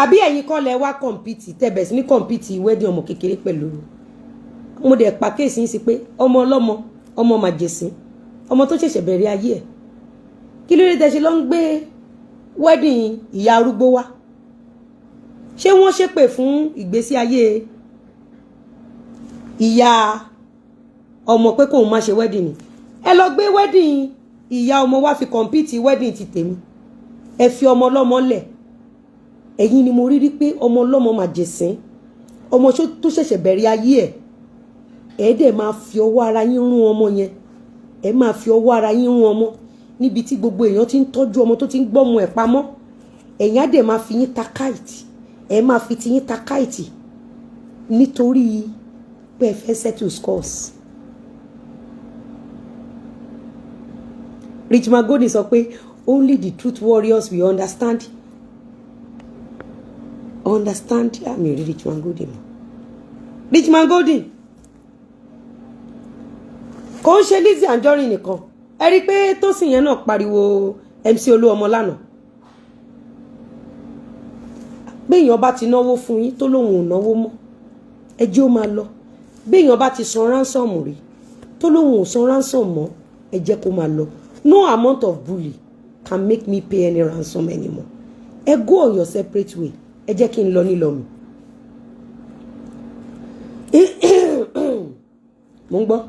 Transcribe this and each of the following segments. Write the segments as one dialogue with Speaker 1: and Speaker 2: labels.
Speaker 1: àbí ẹ̀yin kọ́ lẹ wá compete tẹ̀bẹ̀ sí ní compete wedding ọmọ kékeré pẹ̀lú mo dẹ̀ pa kéèsì yín sí pé ọmọ ọlọ́mọ ọmọ màjèsín ọmọ tó ṣẹ̀ṣẹ̀ bẹ̀rẹ̀ ayé ẹ̀ kí ló dé tẹ́ ṣe lọ ń gbé wedding ìyá arúgbó wá ṣé wọ́n ṣépè fún ìgbésí ayé ìyá ọmọ pé kóun má ṣe wedding ni ẹ lọ gbé wedding ìyá ọmọ wá fi compete wedding ti tèmi ẹ fi ọmọ ọlọ́mọ lẹ̀ ẹ̀yin ni mo rí pé ọmọ ọlọ́mọ màjèsín ọmọ tó ṣẹ̀ṣẹ̀ bẹ̀rẹ̀ ayé ẹ̀ ẹ dẹ̀ máa fi ọwọ́ ara yín rún ọmọ yẹn ẹ máa fi ọwọ́ ara yín rún ọmọ níbi tí gbogbo èèyàn ti ń tọ́jú ọmọ tó ti ń gbọ́mọ ẹ̀ pamọ́ ẹ̀yin á dẹ̀ máa fi yín ta káìtì ẹ máa fi ti yín ta káìtì nítorí pé ẹ fẹ́ settle scores. Richmond Golden sọ pé only the truth warriors will understand àmì rí Richmond Golden mọ́ Richmond Golden kò ń ṣe Lizzy Anjorin nìkan ẹ rí i pé Tósìn yẹn náà pariwo MC Olúọmọ lánàá béèyàn bá ti náwó fún yín tó lóun ò náwó mọ́ ẹ jẹ́ ó máa lọ béèyàn bá ti san ransom rí tó lóun ò san ransom mọ́ ẹ jẹ́ kó máa lọ no amount of bully can make me pay any ransom anymore ẹ go on your separate way ẹ jẹ́ kí n lọ nílọ mi mo ń gbọ́.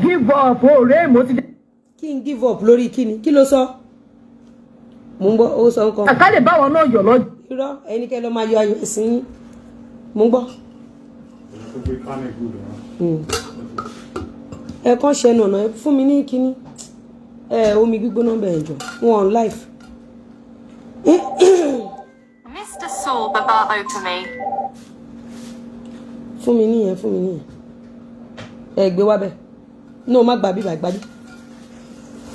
Speaker 2: give up ọ̀rẹ́ mo ti.
Speaker 1: kí n give up lórí kíni kí ló sọ mo ń gbọ́ ó sọ nǹkan.
Speaker 2: àkàlẹ̀ báwọn náà yọ̀ lọ.
Speaker 1: irọ́ ẹnikẹ́ ló máa yọ ayọ̀ ẹ̀sìn yín mo ń gbọ́. ẹ kàn ṣe ẹnu ọ̀nà fún mi ní kíní omi gbígbóná bẹ̀rẹ̀ jọ wọn on life.
Speaker 3: Mr. Saul Baba Opame.
Speaker 1: fún mi níyẹn ẹ gbé wá bẹ́ẹ̀ ní o má gbà bí bàgbájú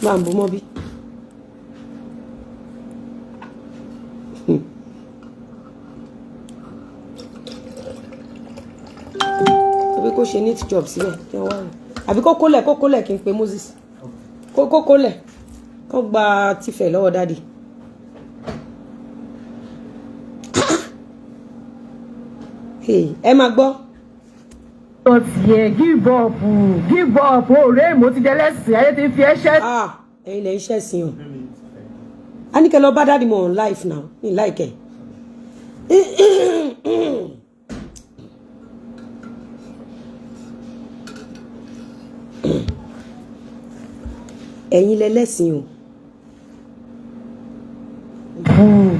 Speaker 1: máa ń bú mọ́ bí. àbí kó ṣe neat job sílẹ̀ kí wọ́n wá rẹ̀ àbí kó kólẹ̀ kí n pe Moses kó kólẹ̀ kó gba tìfẹ̀ lọ́wọ́ dáàdì. ẹ máa gbọ́.
Speaker 2: give up ọ̀rẹ́ mo ti dẹ́lẹ́sìn ayé ti fi ẹ̀ṣẹ̀.
Speaker 1: ẹ̀yin lè iṣẹ́ sí o a ní kẹ́ lọ bá dáàdì mọ̀ on life now ní láìkẹ́. ẹ̀yin lẹ́lẹ́sìn o.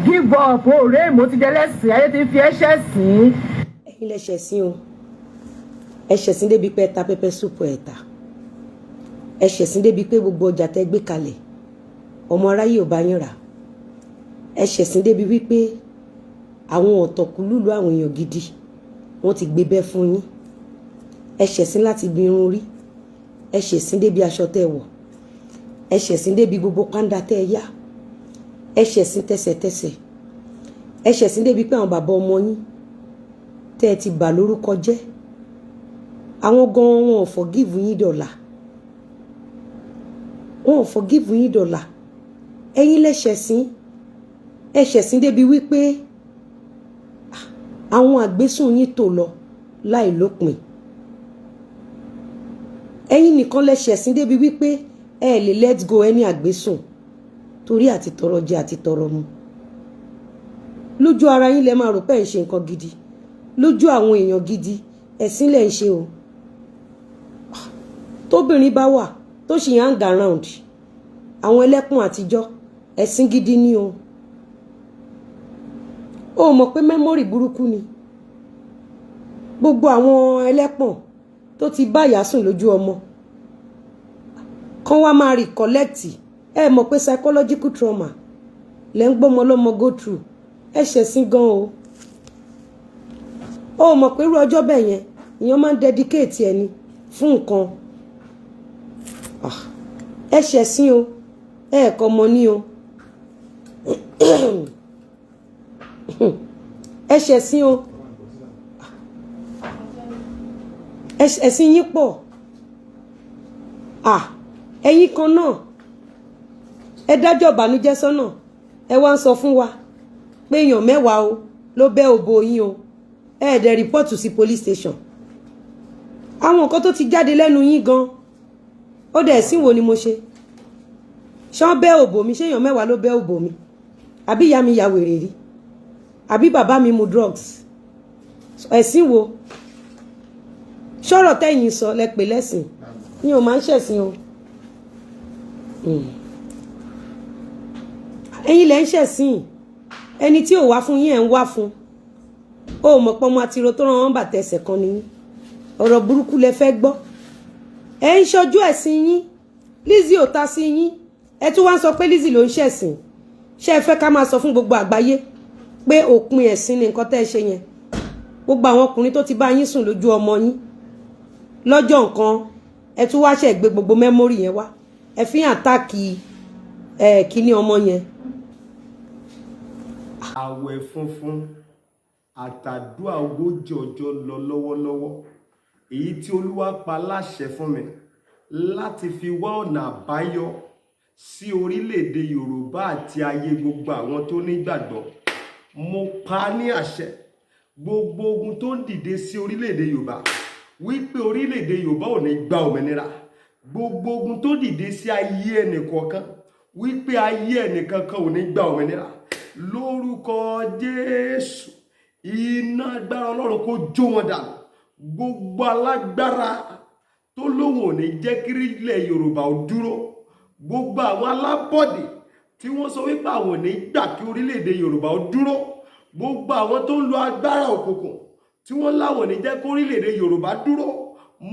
Speaker 2: give up ọ̀rẹ́ mo ti dẹ́lẹ́sìn ayé ti fi ẹ̀ṣẹ̀ sìn.
Speaker 1: ẹ̀yin lẹ́ṣẹ̀ sí o ẹ̀ṣẹ̀ sí débi pé ta pẹpẹ súpù ẹ̀ta ẹ̀ṣẹ̀ sí débi pé gbogbo ọjà tẹ́ gbé kalẹ̀ ọmọ aráyé ò bá yín rà ẹ̀ṣẹ̀ sí débi wípé àwọn ọ̀tọ̀kùlùlù àwọn èèyàn gidi wọ́n ti gbé bẹ́ fún yín ẹ̀ṣẹ̀ sí láti gbin irun rí ẹ̀ṣẹ̀ sí débi aṣọ tẹ́ wọ̀ ẹ̀ṣẹ̀ sí débi gbogbo pàǹdà tẹ́ yá ẹ̀ṣẹ̀ sí tẹsẹ̀tẹsẹ̀ ẹ̀ṣẹ̀ sí débi pé àwọn bàbá ọmọ yín tẹ́ ẹ ti bà lórúkọ jẹ́ àwọn gan wọn ò forgive yín dọ̀là ẹ̀yin lẹ́ṣẹ̀ sí débi wípé àwọn àgbésùn yín tò lọ láì lópin ẹ̀yin nìkan lẹ́ṣẹ̀ sí débi wípé ẹ lè let go ẹni àgbésùn torí àti tọrọ jẹ àti tọrọ mu lójú ara yín lẹ máa rò pé ẹ ń ṣe nǹkan gidi lójú àwọn èèyàn gidi ẹ̀sìn lẹ ń ṣe o tóbìnrin bá wà tó ṣì hang around àwọn ẹlẹ́kùn àtijọ́ ẹ̀sìn gidi ni o ó mọ̀ pé mẹ́mórì burúkú ni gbogbo àwọn ẹlẹ́pọ̀n tó ti bá ìyá sùn lójú ọmọ kán wá máa recollect ẹ mọ̀ pé psychological trauma lẹ́ ń gbọ́mọ lọ́mọ go through ẹ̀ṣẹ̀ sí gan o ó mọ̀ pé irú ọjọ́ bẹ́ẹ̀ yẹn èèyàn máa ń dedicate ẹni fún nǹkan ẹ̀ṣẹ̀ sí o ẹ̀ẹ̀kọ́ mọ ní o ẹ̀ṣẹ̀ sí o ẹ̀sìn yín pọ̀ ẹ̀yin kan náà ẹ dájọ́ ìbànújẹ́ sọ́nà ẹ wá ń sọ fún wa pé èèyàn mẹ́wàá o ló bẹ́ òbò yín o ẹ dẹ̀ rìpọ́ọ̀tù sí police station àwọn nǹkan tó ti jáde lẹ́nu yín gan ó dẹ̀ ẹ̀sìn wo ni mo ṣe ṣán bẹ́ òbò mi ṣé èèyàn mẹ́wàá ló bẹ́ òbò mi àbí ìyá mi ya wèrè rí àbí bàbá mi mu drugs ẹ̀sìn wo ṣọ́rọ̀ tẹ́yìn sọ lẹ pè lẹ́sìn ni ò máa ń ṣẹ̀sìn o ẹ̀yin lẹ ń ṣẹ̀sìn ẹni tí ò wá fún yín ẹ̀ ń wá fún ó mọ̀ pọ́n mọ́ àtiró tó ràn wọ́n bàtẹ́ ẹsẹ̀ kan nìyí ọ̀rọ̀ burúkú lẹ fẹ́ gbọ́ ẹ ń ṣojú ẹ̀sìn yín Lizzy ò ta sí yín ẹ tún wá ń sọ pé Lizzy ló ń ṣẹ̀sìn ṣé ẹ fẹ́ ká máa sọ fún gbogbo àgbáyé pé òpin ẹ̀sìn ni nǹkan tẹ́ ẹ ṣe yẹn gbogbo àwọn ọkùnrin tó ti bá yín sùn lójú ọmọ yín lọ́jọ́ nǹkan ẹ tún wá ṣe gbé gbogbo mẹ́mórì yẹn wá ẹ fi hàn táàkì kíní ọmọ yẹn.
Speaker 4: àwẹ̀ funfun àtàdúrà ogójì ọjọ́ lọ lọ́wọ́lọ́wọ́ èyí tí Olúwa pa láṣẹ fún mi láti fi wá ọ̀nà àbáyọ sí orílẹ̀-èdè Yorùbá àti ayé gbogbo àwọn tó nígbàgbọ́ mo pa ní àṣẹ gbogbo ogun tó ń dìde sí orílẹ̀-èdè Yorùbá wípé orílẹ̀-èdè Yorùbá ò ní gba òmìnira gbogbo ogun tó dìde sí ayé ẹnìkọ̀ọ̀kan wípé ayé ẹnìkankan ò ní gba òmìnira lórúkọ Jésù iná agbára Ọlọ́run kó jó wọn dànù gbogbo alágbára tó lóhùn ò ní jẹ́ kí ilẹ̀ Yorùbá ó dúró gbogbo àwọn alábọ̀dé tí wọ́n sọ wípé àwọn ò ní gbà kí orílẹ̀-èdè Yorùbá ó dúró gbogbo àwọn tó ń lo agbára òkùnkùn tí wọ́n láwọn ò ní jẹ́ kí orílẹ̀-èdè Yorùbá dúró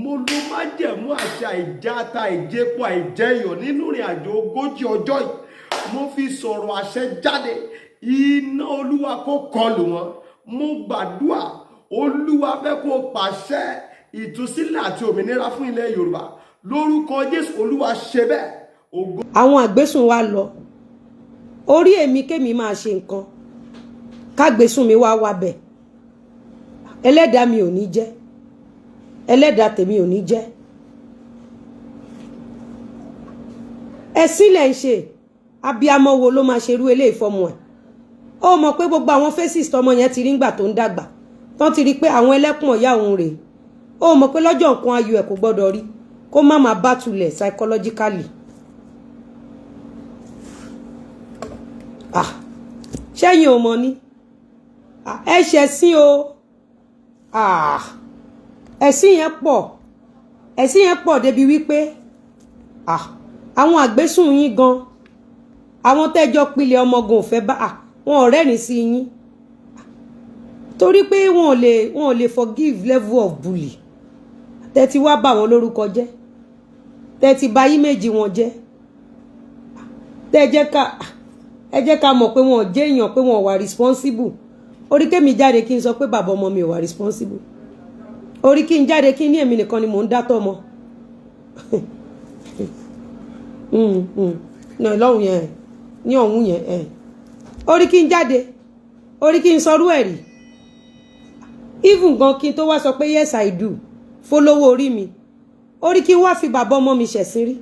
Speaker 4: mo ló májẹ̀mú àṣà ìjáta ìjẹpo àìjẹyọ̀ nínú ìrìn àjò ogójì ọjọ́ yìí mo fi sọ̀rọ̀ àṣẹ jáde iná Olúwa kó kọlù wọn mo gbàdúrà Olúwa fẹ́ kó pàṣẹ ìtúsílẹ̀ àti òmìnira fún ilẹ̀ Yorùbá lórúkọ Jésù Olúwa ṣe bẹ́ẹ̀.
Speaker 1: àwọn àgbésùn wa lọ orí èmi kémi máa ṣe nǹkan kágbésùn mi wá bẹ̀ ẹlẹ́dàá mi ò ní jẹ́ ẹlẹ́dàá tèmi ò ní jẹ́ ẹ̀sìn lẹ̀ ń ṣe abiyamọ wo ló máa ṣerú eléyìí fọmọ ẹ̀ ó mọ̀ pé gbogbo àwọn faces tọmọ yẹn ti rí ńgbà tó ń dàgbà tán ti rí pé àwọn ẹlẹ́kùn ọ̀yá òun rèé ó mọ̀ pé lọ́jọ́ nǹkan ayọ̀ ẹ̀ kò gbọ́dọ̀ rí kó má máa bá tulẹ̀ psychologically ṣẹ́yìn ò mọ̀ ni ẹ ṣẹ̀sìn o ẹ̀sìn yẹn pọ̀ débi wípé àwọn àgbésùn yín gan àwọn tẹ́jọ́ pilẹ̀ ọmọgun ò fẹ́ bá wọn ò rẹ́rìn sí yín torí pé wọn ò lè forgive level of bully tẹ́tí wá bà wọn lórúkọ jẹ́ tẹ́tí bà íméjì wọn jẹ́ ẹ jẹ́ ká mọ̀ pé wọn ò jẹ́ èèyàn pé wọn ò wà responsible orí kémi jáde kí n sọ pé bàbá ọmọ mi ò wà responsible orí kí n jáde kí ní èmi nìkan ni mò ń dátọ́ mọ́ náà lọ́hùn yẹn ní ọ̀hún yẹn orí kí n jáde orí kí n sọrú ẹ̀rí even gan kí n tó wá sọ pé yes I do fólówó orí mi orí kí n wá fi bàbá ọmọ mi ṣẹ̀sín rí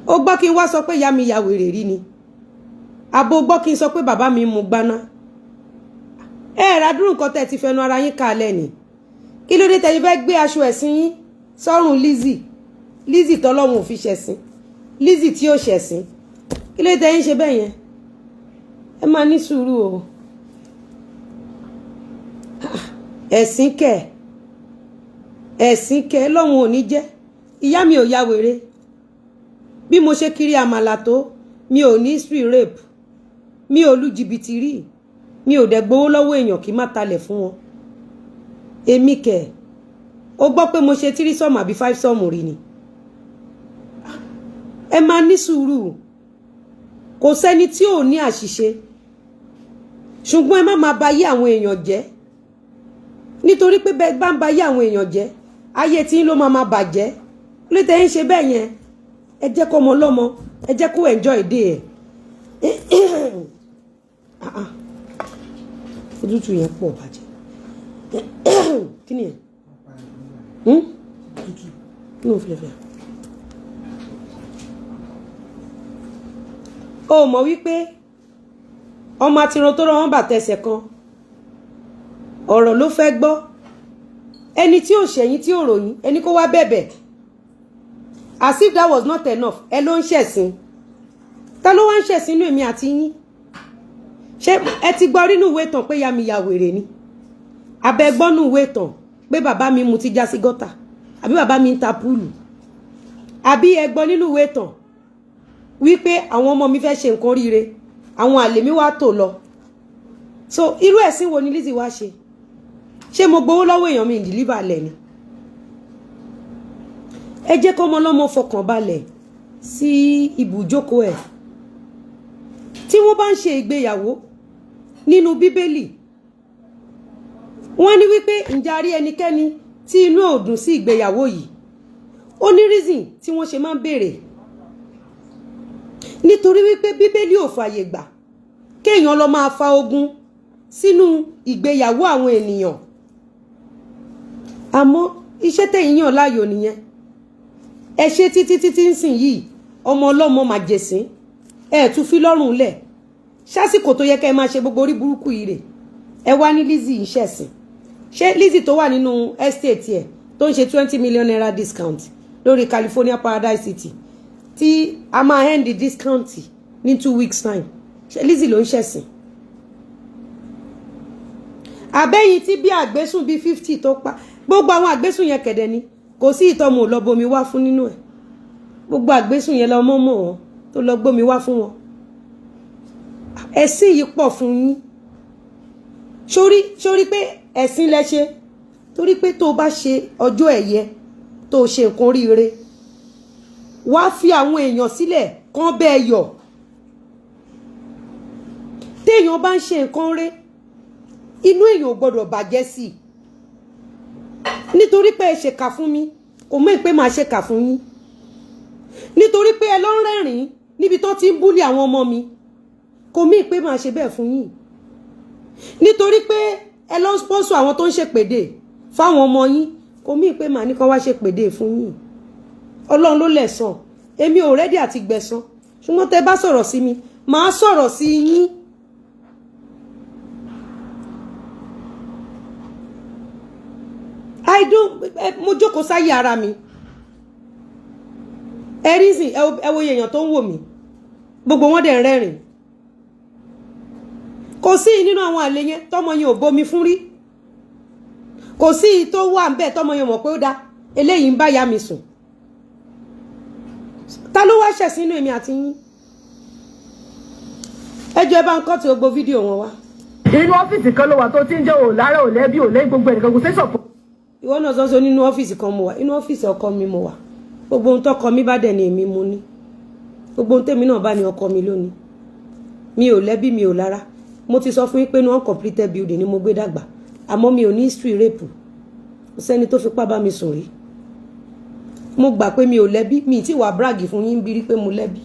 Speaker 1: ó gbọ́ kí n wá sọ pé ìyá mi ya wèrè rí ni àbò gbọ́ kí n sọ pé bàbá mi mú gbaná ràdúrù nǹkan tẹ́ ti fẹnu ara yín kalẹ̀ ni kí ló dé tẹ́ fẹ́ gbé aṣọ ẹ̀sìn yín sọ́rùn Lizzy tọ́lọ́run ò fi ṣẹ̀sìn Lizzy tí ó ṣẹ̀sìn kí ló dé tẹ́ yín ṣe bẹ́ẹ̀ yẹn ẹ máa ní sùúrù o ẹ̀sìn kẹ̀ lọ́hùn ò ní jẹ́ ìyá mi ò ya wèrè bí mo ṣe kiri àmàlà tó mi ò ní history rape mi ò lu jìbìtì rí mi ò dẹ̀ gbowó lọ́wọ́ èèyàn kí má talẹ̀ fún wọn èmi kẹ̀ ó gbọ́ pé mo ṣe 3 sọ́ọ̀mù àbí 5 sọ́ọ̀mù rí ni ẹ máa ní sùúrù kò sẹ́ni tí ò ní àṣìṣe ṣùgbọ́n ẹ má máa ba ayé àwọn èèyàn jẹ́ nítorí pé bẹ́ẹ̀ bá ń ba ayé àwọn èèyàn jẹ́ ayé tí ló máa bàjẹ́ ló tẹ́ ń ṣe bẹ́ẹ̀ yẹn ẹ jẹ́ kó ọmọ lọ́mọ ẹ jẹ́ kó enjoy day ẹ̀ òtútù yẹn pọ̀ bàjẹ́ kí ni ẹ̀ ní òfìlẹ̀fẹ̀ o mọ̀ wípé ọmọ àtirun tó rán wọn bàtà ẹsẹ̀ kan ọ̀rọ̀ ló fẹ́ gbọ́ ẹni tí ò ṣẹ̀yìn tí ò ròyìn ẹni kó wá bẹ̀bẹ̀ as if that was not enough ẹ ló ń ṣẹ̀sìn ta ló wá ń ṣẹ̀sìn inú èmi àti yín ṣé ẹ ti gbọ́ rínú ìwé ìtàn pé ya mi ya wèrè ni abẹ́ gbọ́nú ìwé ìtàn pé bàbá mi mu ti já sí gọ́tà àbí bàbá mi ń ta púùlù àbí ẹ gbọ́ nínú ìwé ìtàn wípé àwọn ọmọ mi fẹ́ ṣe nǹkan ríire àwọn àlè mi wá tò lọ so irú ẹ̀sìn wo ni Lizzy wá ṣe mo gbowó lọ́wọ́ èèyàn mi ìdílíbà lẹ̀ ni ẹ jẹ́ kọ́mọ lọ́mọ fọkàn balẹ̀ sí ibùjókòó ẹ̀ tí wọ́n bá ń ṣe ìgbéyàwó nínú bíbélì wọ́n ní wípé ǹjẹ́ a rí ẹnikẹ́ni tí inú ò dùn sí ìgbéyàwó yìí ó ní reason tí wọ́n ṣe máa ń béèrè nítorí wípé bíbélì ò fàyè gbà kéèyàn lọ máa fa ogun sínú ìgbéyàwó àwọn ènìyàn àmọ́ iṣẹ́ tẹ̀yin yàn láàyò nìyẹn ẹ ṣe títí ń sìn yìí ọmọ ọlọ́mọ máa jẹ̀sín ẹ tún fi lọ́rùn lẹ̀ ṣásìkò tó yẹ kẹ́ ẹ máa ṣe gbogbo orí burúkú yìí rè ẹ wá ní Lizzy ń ṣẹ̀sìn ṣé Lizzy tó wà nínú estate ẹ̀ tó ń ṣe 20 million naira discount lórí California Paradise City tí a máa end the discount ní 2 weeks time ṣé Lizzy ló ń ṣẹ̀sìn àbẹ́yìn tí bí àgbésùn bí 50 tó pa gbogbo àwọn àgbésùn yẹn kẹ̀dẹ̀ ni kò sí ìtọ́mọ̀ lọ bomi wá fún nínú ẹ̀ gbogbo àgbésùn yẹn lọ mọ́mọ́ wọn tó lọ gbómi wá fún wọn ẹ̀sìn yìí pọ̀ fún yín sórí pé ẹ̀sìn lẹ ṣe torí pé tó bá ṣe ọjọ́ ẹ̀yẹ tó ṣe nǹkan ríire wá fi àwọn èèyàn sílẹ̀ kán bẹ́ẹ̀ yọ̀ téèyàn bá ń ṣe nǹkan rẹ̀ inú èèyàn ò gbọdọ̀ bàjẹ́ sí i nítorí pé ẹ ṣèkà fún mi kò mọ̀ pé màá ṣèkà fún yín nítorí pé ẹ lọ ń rẹ́rìn níbi tó ti ń búlì àwọn ọmọ mi kò mọ̀ pé màá ṣe bẹ́ẹ̀ fún yín nítorí pé ẹ lọ ń sponsor àwọn tó ń ṣèpèdè fáwọn ọmọ yín kò mọ̀ pé màá ní kó wá ṣèpèdè fún yín Ọlọ́run ló lẹ̀san èmi ò rẹ́dí àti gbẹ̀san ṣùgbọ́n tẹ́ bá sọ̀rọ̀ sí mi màá sọ̀rọ̀ sí yín. Mo jókòó sáyé ara mi ẹ̀rísìn ẹ wo èèyàn tó ń wò mí gbogbo wọn dẹ̀ rẹ́rìn kò sí nínú àwọn àlè yẹn tọmọ yẹn ò bomi fún rí kò sí tó wà ń bẹ̀ tọmọ yẹn mọ̀ pé ó dá eléyìí ń bá ya mi sùn ta ló wá ṣẹ̀ sínú èmi àti yín ẹ jọ̀ọ́ ẹ bá ń kọ́ ti gbogbo fídíò wọn wá.
Speaker 2: inú ọ́fíìsì kan ló wà tó ti ń jẹ́ òlára òlẹ́bí òlẹ́ gbogbo ẹnìkan kò sí sọ̀pọ̀.
Speaker 1: ìwọ náà sọ́sọ́ nínú ọ́fíìsì kan mo wà inú ọ́fíìsì ọkọ mi mo wà gbogbo ohun tọkọ mi bá dẹ̀ ní èmi mo ní gbogbo ohun tèmi náà bá ní ọkọ mi lónìí mi ò lẹ́bí mi ò lára mo ti sọ fún yín pé ní uncompleted building ni mo gbé dàgbà àmọ́ mi ò ní history rape kò sẹ́ni tó fipá bá mi sùn rí mo gbà pé mi ò lẹ́bí mi ì tí wàá brag fún yín bí rí pé mo lẹ́bí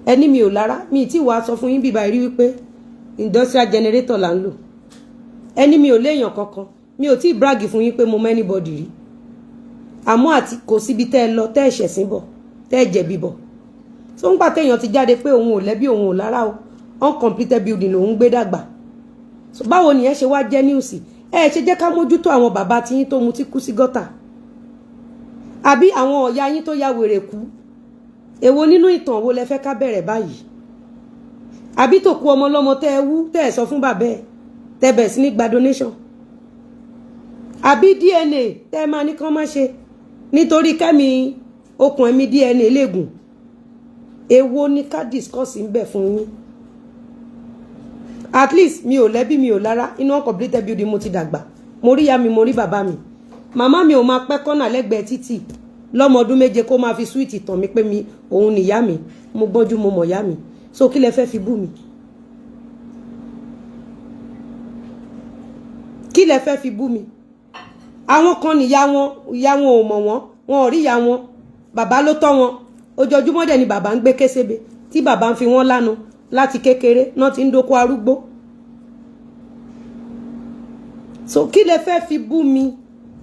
Speaker 1: ẹni mi ò lára mi ì tí wàá sọ fún yín bíbá rí wípé industrial generator là ń lò ẹni mi ò léèyàn kankan mi ò tí brag fún yín pé mo mọ anybody rí àmọ́ àti kò síbi tẹ́ ẹ lọ tẹ́ ẹ ṣẹ̀sìn bọ̀ tẹ́ ẹ jẹ̀bi bọ̀ tó ń gbà téèyàn ti jáde pé òun ò lẹ́bí òun ò lára o uncompleted building lòun gbé dàgbà so báwo nìyẹn ṣe wá jẹ́ news ẹ ṣe jẹ́ ká mójútó àwọn bàbá tí yín tó mu tí kú sí gọ́tà àbí àwọn ọ̀yá yín tó ya wèrè kú èwo nínú ìtàn wo lẹ fẹ́ ká bẹ̀rẹ̀ báyìí àbí tó kú ọmọ lọ́mọ tẹ́ ẹ wú tẹ́ ẹ sọ fún bàbá ẹ tẹ́ bẹ̀ sí ní gba donation àbí DNA tẹ́ ẹ máa ní kán má ṣe nítorí kẹ́mi okùn ẹ̀mí DNA léegun èwo ni ká discuss ń bẹ̀ fún yín at least mi ò lẹ́bí mi ò lára inú uncompleted building mo ti dàgbà mo rí ya mi mo rí bàbá mi màmá mi ò máa pẹ́ kọ́nà lẹ́gbẹ̀ẹ́ títì lọ́mọ ọdún méje kó máa fi sweet tàn mí pé mi òun nìyá mi mo gbọ́njú mo mọ̀ yá mi so kí lẹ fẹ́ fi bú mi kí lẹ fẹ́ fi bú mi àwọn kan níyá wọn ò mọ̀ wọ́n wọn ò rí ìyá wọn bàbá ló tọ́ wọn ojoojúmọ́ dẹ̀ ni bàbá ń gbé késébé tí bàbá ń fi wọ́n lánu láti kékeré náà ti ń dóko arúgbó so kí lẹ fẹ́ fi bú mi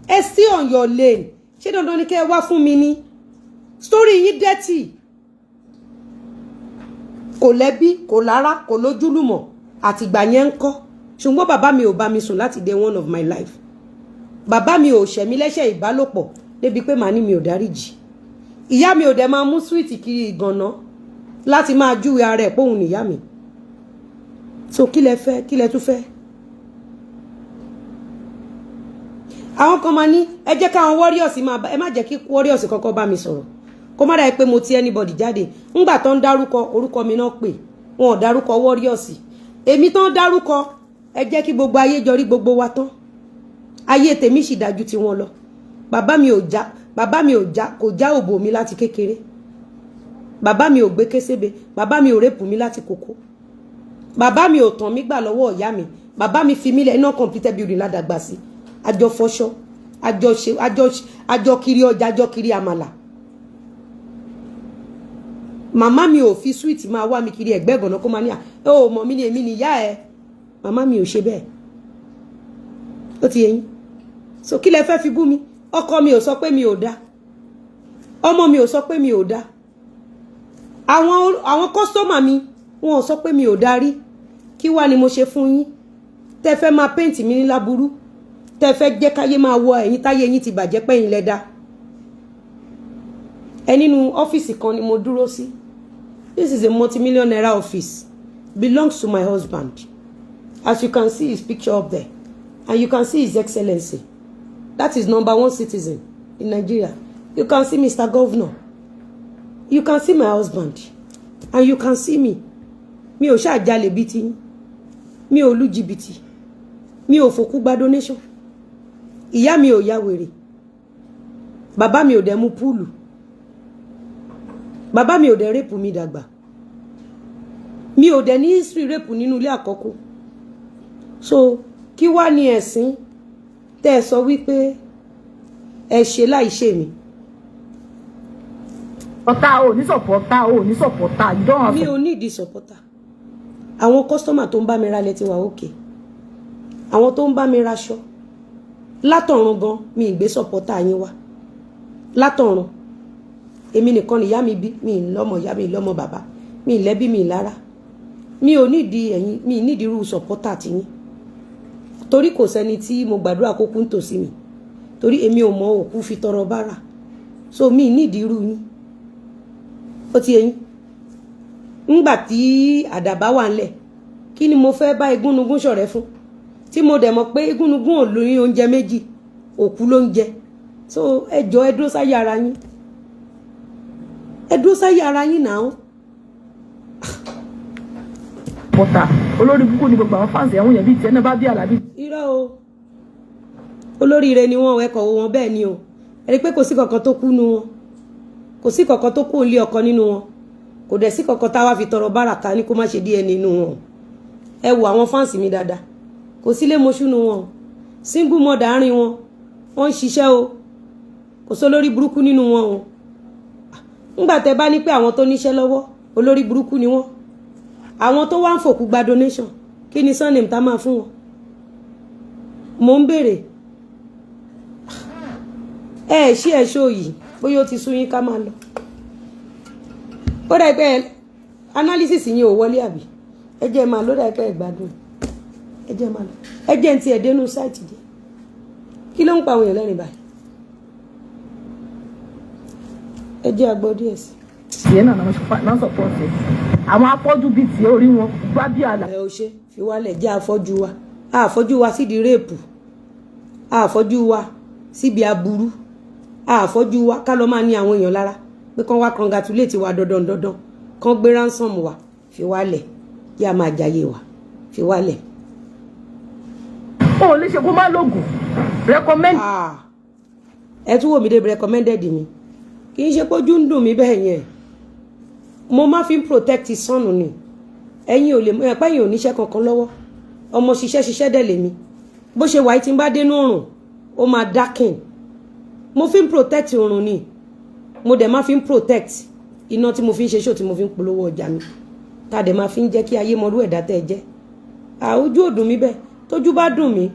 Speaker 1: ẹ sí on your lane ṣé dandan ni kẹ́ ẹ wá fún mi ní story yín dẹ́tì kò lẹ́bí kò lára kò lójúlùmọ̀ àtìgbà yẹn ń kọ́ ṣùgbọ́n bàbá mi ò bá mi sùn láti day one of my life bàbá mi ò ṣẹ̀ mí lẹ́ṣẹ̀ ìbálòpọ̀ débi pé màá ní mi ò dáríjì ìyá mi ò dẹ̀ máa mú sweet kiri ìgànná láti máa júwe ara ẹ̀ póhùn níyá mi so kí lẹ fẹ́ kí lẹ tún fẹ́ àwọn kan máa ní ẹ jẹ́ káwọn warriors máa ẹ má jẹ́ kí warriors kọ́kọ́ bá mi sọ̀rọ̀ kó má dà pé mo ti anybody jáde ńgbà tó ń dárúkọ orúkọ mi náà pè wọn ò dárúkọ warriors èmi tó ń dárúkọ ẹ jẹ́ kí gbogbo ayé jọrí gbogbo wa tán ayé tèmi sì dájú tí wọ́n lọ bàbá mi ò já kò já òbò mi láti kékeré bàbá mi ò gbé késébé bàbá mi ò rẹ́pù mi láti kókó bàbá mi ò tàn mí gbà lọ́wọ́ ìyá mi bàbá mi fi mí lẹ̀ iná completed building ládàgbà sí àjọ fọṣọ àjọ kiri ọjà àjọ kiri àmàlà màmá mi ò fi sweet máa wá mi kiri ẹ̀gbẹ́ gànà kó máa ní ó mọ̀ mí ni èmi ni ìyá ẹ màmá mi ò ṣe bẹ́ẹ̀ ó ti yẹn so kí lẹ fẹ́ fi bú mi ọkọ mi ò sọ pé mi ò dá ọmọ mi ò sọ pé mi ò dá àwọn kọ́sítọ́mà mi wọn ò sọ pé mi ò darí kí wá ni mo ṣe fún yín tẹ́ fẹ́ máa paint mi ní láburú tẹ́ fẹ́ jẹ́ káyé máa wọ ẹ̀yin táyé yín ti bàjẹ́ pẹ́yìn lẹ́dá ẹ nínú ọ́fíìsì kan ni mo dúró sí this is a multi-million naira office belongs to my husband as you can see his picture up there and you can see his excellency that is #1 citizen in Nigeria you can see Mr. Governor you can see my husband and you can see me mi ò ṣàjálè bí ti mi ò lu jìbìtì mi ò fòkú gba donation ìyá mi ò ya wèrè bàbá mi ò dẹ̀ mú púùlù bàbá mi ò dẹ̀ rẹ́pù mi dàgbà mi ò dẹ̀ ní history rẹ́pù nínú ilé àkọ́kọ́ so kí wá ní ẹ̀sìn tẹ́ ẹ sọ wípé ẹ ṣe láì ṣe mi
Speaker 2: ò ní sọ̀pọ̀tà you don't have
Speaker 1: mi ò need supporter àwọn customer tó ń bá mi ra lẹ ti wà okay àwọn tó ń bá mi raṣọ látọ̀run gan mi ì gbé supporter yín wá látọ̀run èmi nìkan nìyá mi bí mi ì lọ́mọ ìyá mi ì lọ́mọ bàbá mi ì lẹ́bí mi ì lára mi ò nídìí ẹ̀yin mi ì nídìí irú supporter ti yín torí kò sẹ́ni tí mo gbàdúrà kó kú nítòsí mi torí èmi ò mọ òkú fi tọrọ bára so mi ì nídìí irú yín ó ti yẹn ńgbà tí àdàbá wà ńlẹ̀ kí ni mo fẹ́ bá igúnnugún ṣọ̀rẹ́ fún tí mo dẹ̀ mọ̀ pé igúnnugún ò lórí oúnjẹ méjì òkú ló ń jẹ so ẹ jọ̀ọ́ ẹ dúró sáyé ara yín náà
Speaker 2: pọ̀tà olórí búkú ni gbogbo àwọn fáǹsì ẹ̀hún yẹn bíi tiẹ̀ náà bá bí àlàbí.
Speaker 1: irọ́ o olóríire ni wọ́n ẹ̀kọ́ wọn bẹ́ẹ̀ ni o ẹni pé kò sí kankan tó kú nu wọn kò sí kankan tó kú ilé ọkọ nínú wọn kò dẹ̀ sí kankan táwa fi tọrọ báràkà ní kó má ṣe díẹ̀ nínú wọn ẹ wo àwọn fáǹsì mi dáadáa kò sí lé moṣú nu wọn single mother àárín wọn wọ́n ń ṣiṣẹ́ o kò sólórí burúkú nínú wọn o ńgbà tẹ́ bá ní pé àwọn tó níṣẹ́ lọ́wọ́ olórí burúkú ni wọ́n àwọn tó wá ń fòkú gba donation kí ni surname tá máa fún wọn mo ń béèrè ẹ ṣí ẹ ṣó yìí bóyá ó ti sú yín ká máa lọ ó dà pé analysis yín ò wọlé àbí ẹ jẹ́ máa ló dà pé ẹ gbádùn ẹ jẹ́ máa lọ ẹ jẹ́ ń ti ẹ̀dẹ́nu sáìtì jẹ́ kí ló ń pa àwọn èèyàn lẹ́rìn báyìí ẹ jẹ́ àgbọ̀ díẹ̀ sí.
Speaker 2: tiẹ̀ náà sọ̀pọ̀tì àwọn afọ́jú bíi tiẹ̀ orí wọn bá bí àlà.
Speaker 1: ẹ ò ṣe fi wálẹ̀ jẹ́ àfọ́jú wa àfọ́jú wa sídìí réèpù àfọ́jú wa síbi aburú àfọ́jú wa ká lọ máa ní àwọn èèyàn lára pé kán wá congratulate wa dandan kán gbé ransom wa fi wálẹ̀ yá máa jayé wa fi wálẹ̀.
Speaker 2: o lè ṣe kó má lògùn recommend.
Speaker 1: ẹ tún wò mí dé recommended mi kì í ṣe pójú ń dùn mí bẹ́ẹ̀ yẹn mo máa fi ń protect sọ́nù ni ẹ̀yin ò lè mọ ẹ̀pẹ́ yìí ò níṣẹ́ kankan lọ́wọ́ ọmọ ṣiṣẹ́ dẹ̀ lèmi bó ṣe wà tí n bá dénú òrùn ó máa dákìn mo fi ń protect òrùn ni mo dẹ̀ máa fi ń protect iná tí mo fi ń ṣe ṣó tí mo fi ń polówó ọjà mi tá dẹ̀ máa fi ń jẹ́ kí ayé mọrú ẹ̀dá tẹ́ ẹ jẹ́ ojú ò dùn mí bẹ́ẹ̀ tójú bá dùn mí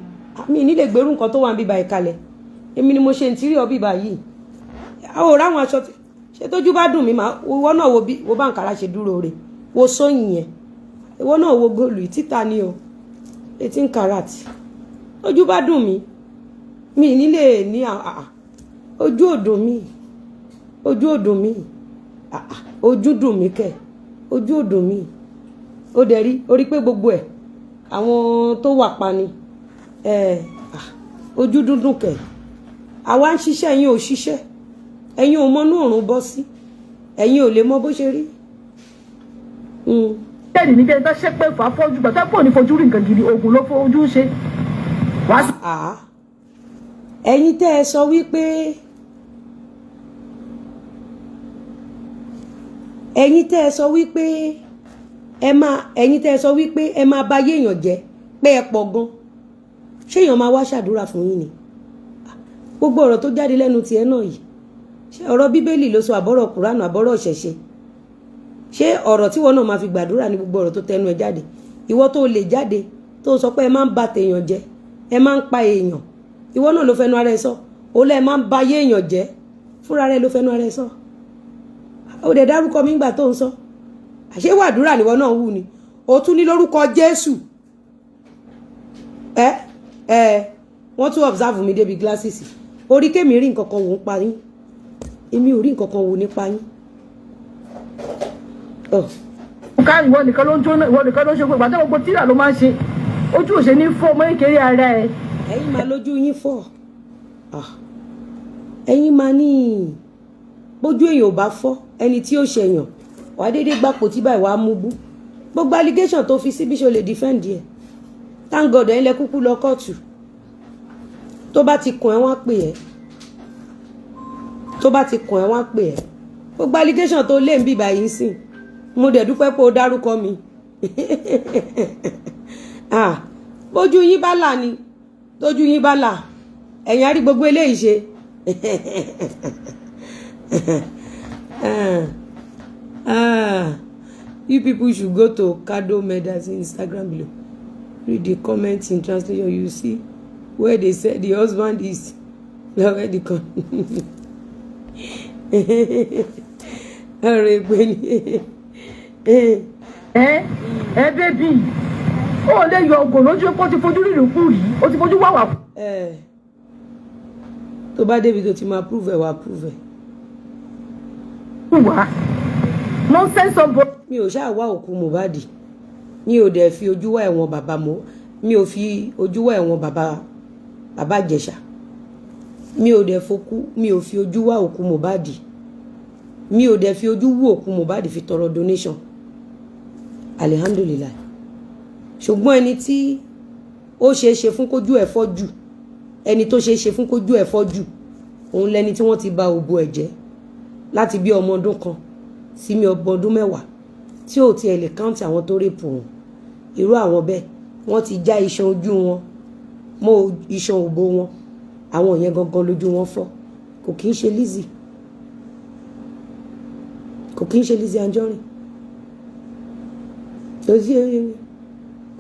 Speaker 1: mi ní lè gbèrú nǹkan tó wà ń bíbá ìkalẹ̀ èmi ni mo ṣe interior bíbá yìí àwọn ráwọn aṣọ ṣe tójú bá dùn mí ìwọ náà wo bá Ankara ṣe dúró rẹ̀ wo sóyìn yẹn ìwọ náà wo góòlù yìí títà ni o 18 karat ojú bá dùn mí mi nílé ní ojú òdùn mi ojú òdùn mi ojú dùn mí kẹ ojú òdùn mi ó dẹ̀ rí orí pé gbogbo ẹ̀ àwọn tó wà pa ni ojú dúndùn kẹ àwa ń ṣiṣẹ́ ẹ̀yin ò ṣiṣẹ́ ẹ̀yin ò mọnú òrùn bọ́ sí ẹ̀yin ò lè mọ bó ṣe rí.
Speaker 2: bẹ́ẹ̀ni ní kẹ́ńtà ṣe pé fà á fọ́jú gbàtà pọ̀ ní fojú rí nǹkan gidi oògùn ló fojú ṣe.
Speaker 1: ẹ̀yin tẹ́ ẹ sọ wípé ẹ̀yin tẹ́ ẹ sọ wípé ẹ máa bá yéèyàn jẹ́ pé ẹ pọ̀ gan ṣé èèyàn máa wá ṣàdúrà fún yín ni gbogbo ọ̀rọ̀ tó jáde lẹ́nu tiẹ̀ náà yìí ṣé ọ̀rọ̀ bíbélì ló sọ àbọ̀rọ̀ kùránù àbọ̀rọ̀ ṣẹ̀ṣe ṣé ọ̀rọ̀ tí wọn náà máa fi gbàdúrà ní gbogbo ọ̀rọ̀ tó tẹnu ẹ jáde ìwọ tó lè jáde tó sọ pé ẹ máa ń ba tèèyàn jẹ́ ẹ máa ń pa èèyàn ìwọ náà ló fẹnu ara ẹ sọ ó lẹ máa ń ba yé èèyàn jẹ́ fúnra rẹ ló fẹnu ara ẹ sọ ó dẹ̀ dárúkọ mi ńgbà tó ń sọ àṣé wàdúrà níwọ náà wù ni ó tún ní lórúkọ Jésù wọ́n tún observe mi débi glasses orí kémi rí nǹkan kan wò ń pa yín èmi ò rí nǹkan kan wò nípa yín.
Speaker 2: ká ìwọ nìkan ló ń jóná ìwọ nìkan ló ń ṣe gbogbo àti gbogbo tíra ló máa ń ṣe ojú òṣè ní fọ́ ọmọ ìkéré ara ẹ.
Speaker 1: ẹ̀yin máa lójú yín fọ́ ẹ̀yin máa ní bójú èèyàn ò bá fọ́ ẹni tí ó ṣẹ̀yàn wàá déédéé gbapò tí báyìí wàá mú bú gbogbo allegation tó fi síbí ṣe lè defend ẹ thank God ẹ̀yin lẹ kúkú lọ kóòtù tó bá ti kùn ẹ́ wọ́n pè ẹ́ tó bá ti kùn ẹ́ wọ́n pè ẹ́ gbogbo allegation tó lé ń bì báyìí sìn mo dẹ̀ dúpẹ́ pé ó dárúkọ mi bójú yín bá là ni tójú yín bá là ẹ̀yin á rí gbogbo eléyìí ṣe you people should go to Kado Medals Instagram below read the comments in translation you see where they said the husband is already gone.
Speaker 2: Bébì ó lè yọ ògùn lójú pé ó ti fojú rírun kú rí ó ti fojú wàwà.
Speaker 1: tó bá débi tó ti máa prove ẹ wá prove ẹ.
Speaker 2: wà nonsense of.
Speaker 1: mi ò ṣáà wá òkú Mohbad mi ò dẹ̀ fi ojú wá ẹ̀wọ̀n bàbá mọ́ mi ò fi ojú wá ẹ̀wọ̀n bàbá Ìjẹ̀ṣà mi ò dẹ̀ fi ojú wá òkú Mohbad mi ò dẹ̀ fi ojú wú òkú Mohbad fi tọrọ donation alihamdulilayi ṣùgbọ́n ẹni tí ó ṣeé ṣe fún kójú ẹ̀ fọ́jú ẹni tó ṣeé ṣe fún kójú ẹ̀ fọ́jú òun lẹni tí wọ́n ti ba òbò ẹ̀ jẹ́ láti bí ọmọ ọdún kan sí mi ọgbọ̀n ọdún mẹ́wàá tí ò tiẹ̀ lè káùntì àwọn tó rèpù wọn irú àwọn bẹ́ẹ̀ wọ́n ti já iṣan ojú wọn mọ́ iṣan òbò wọn àwọn yẹn gangan lójú wọn fọ́ kò kí ń ṣe Lizzy Anjorin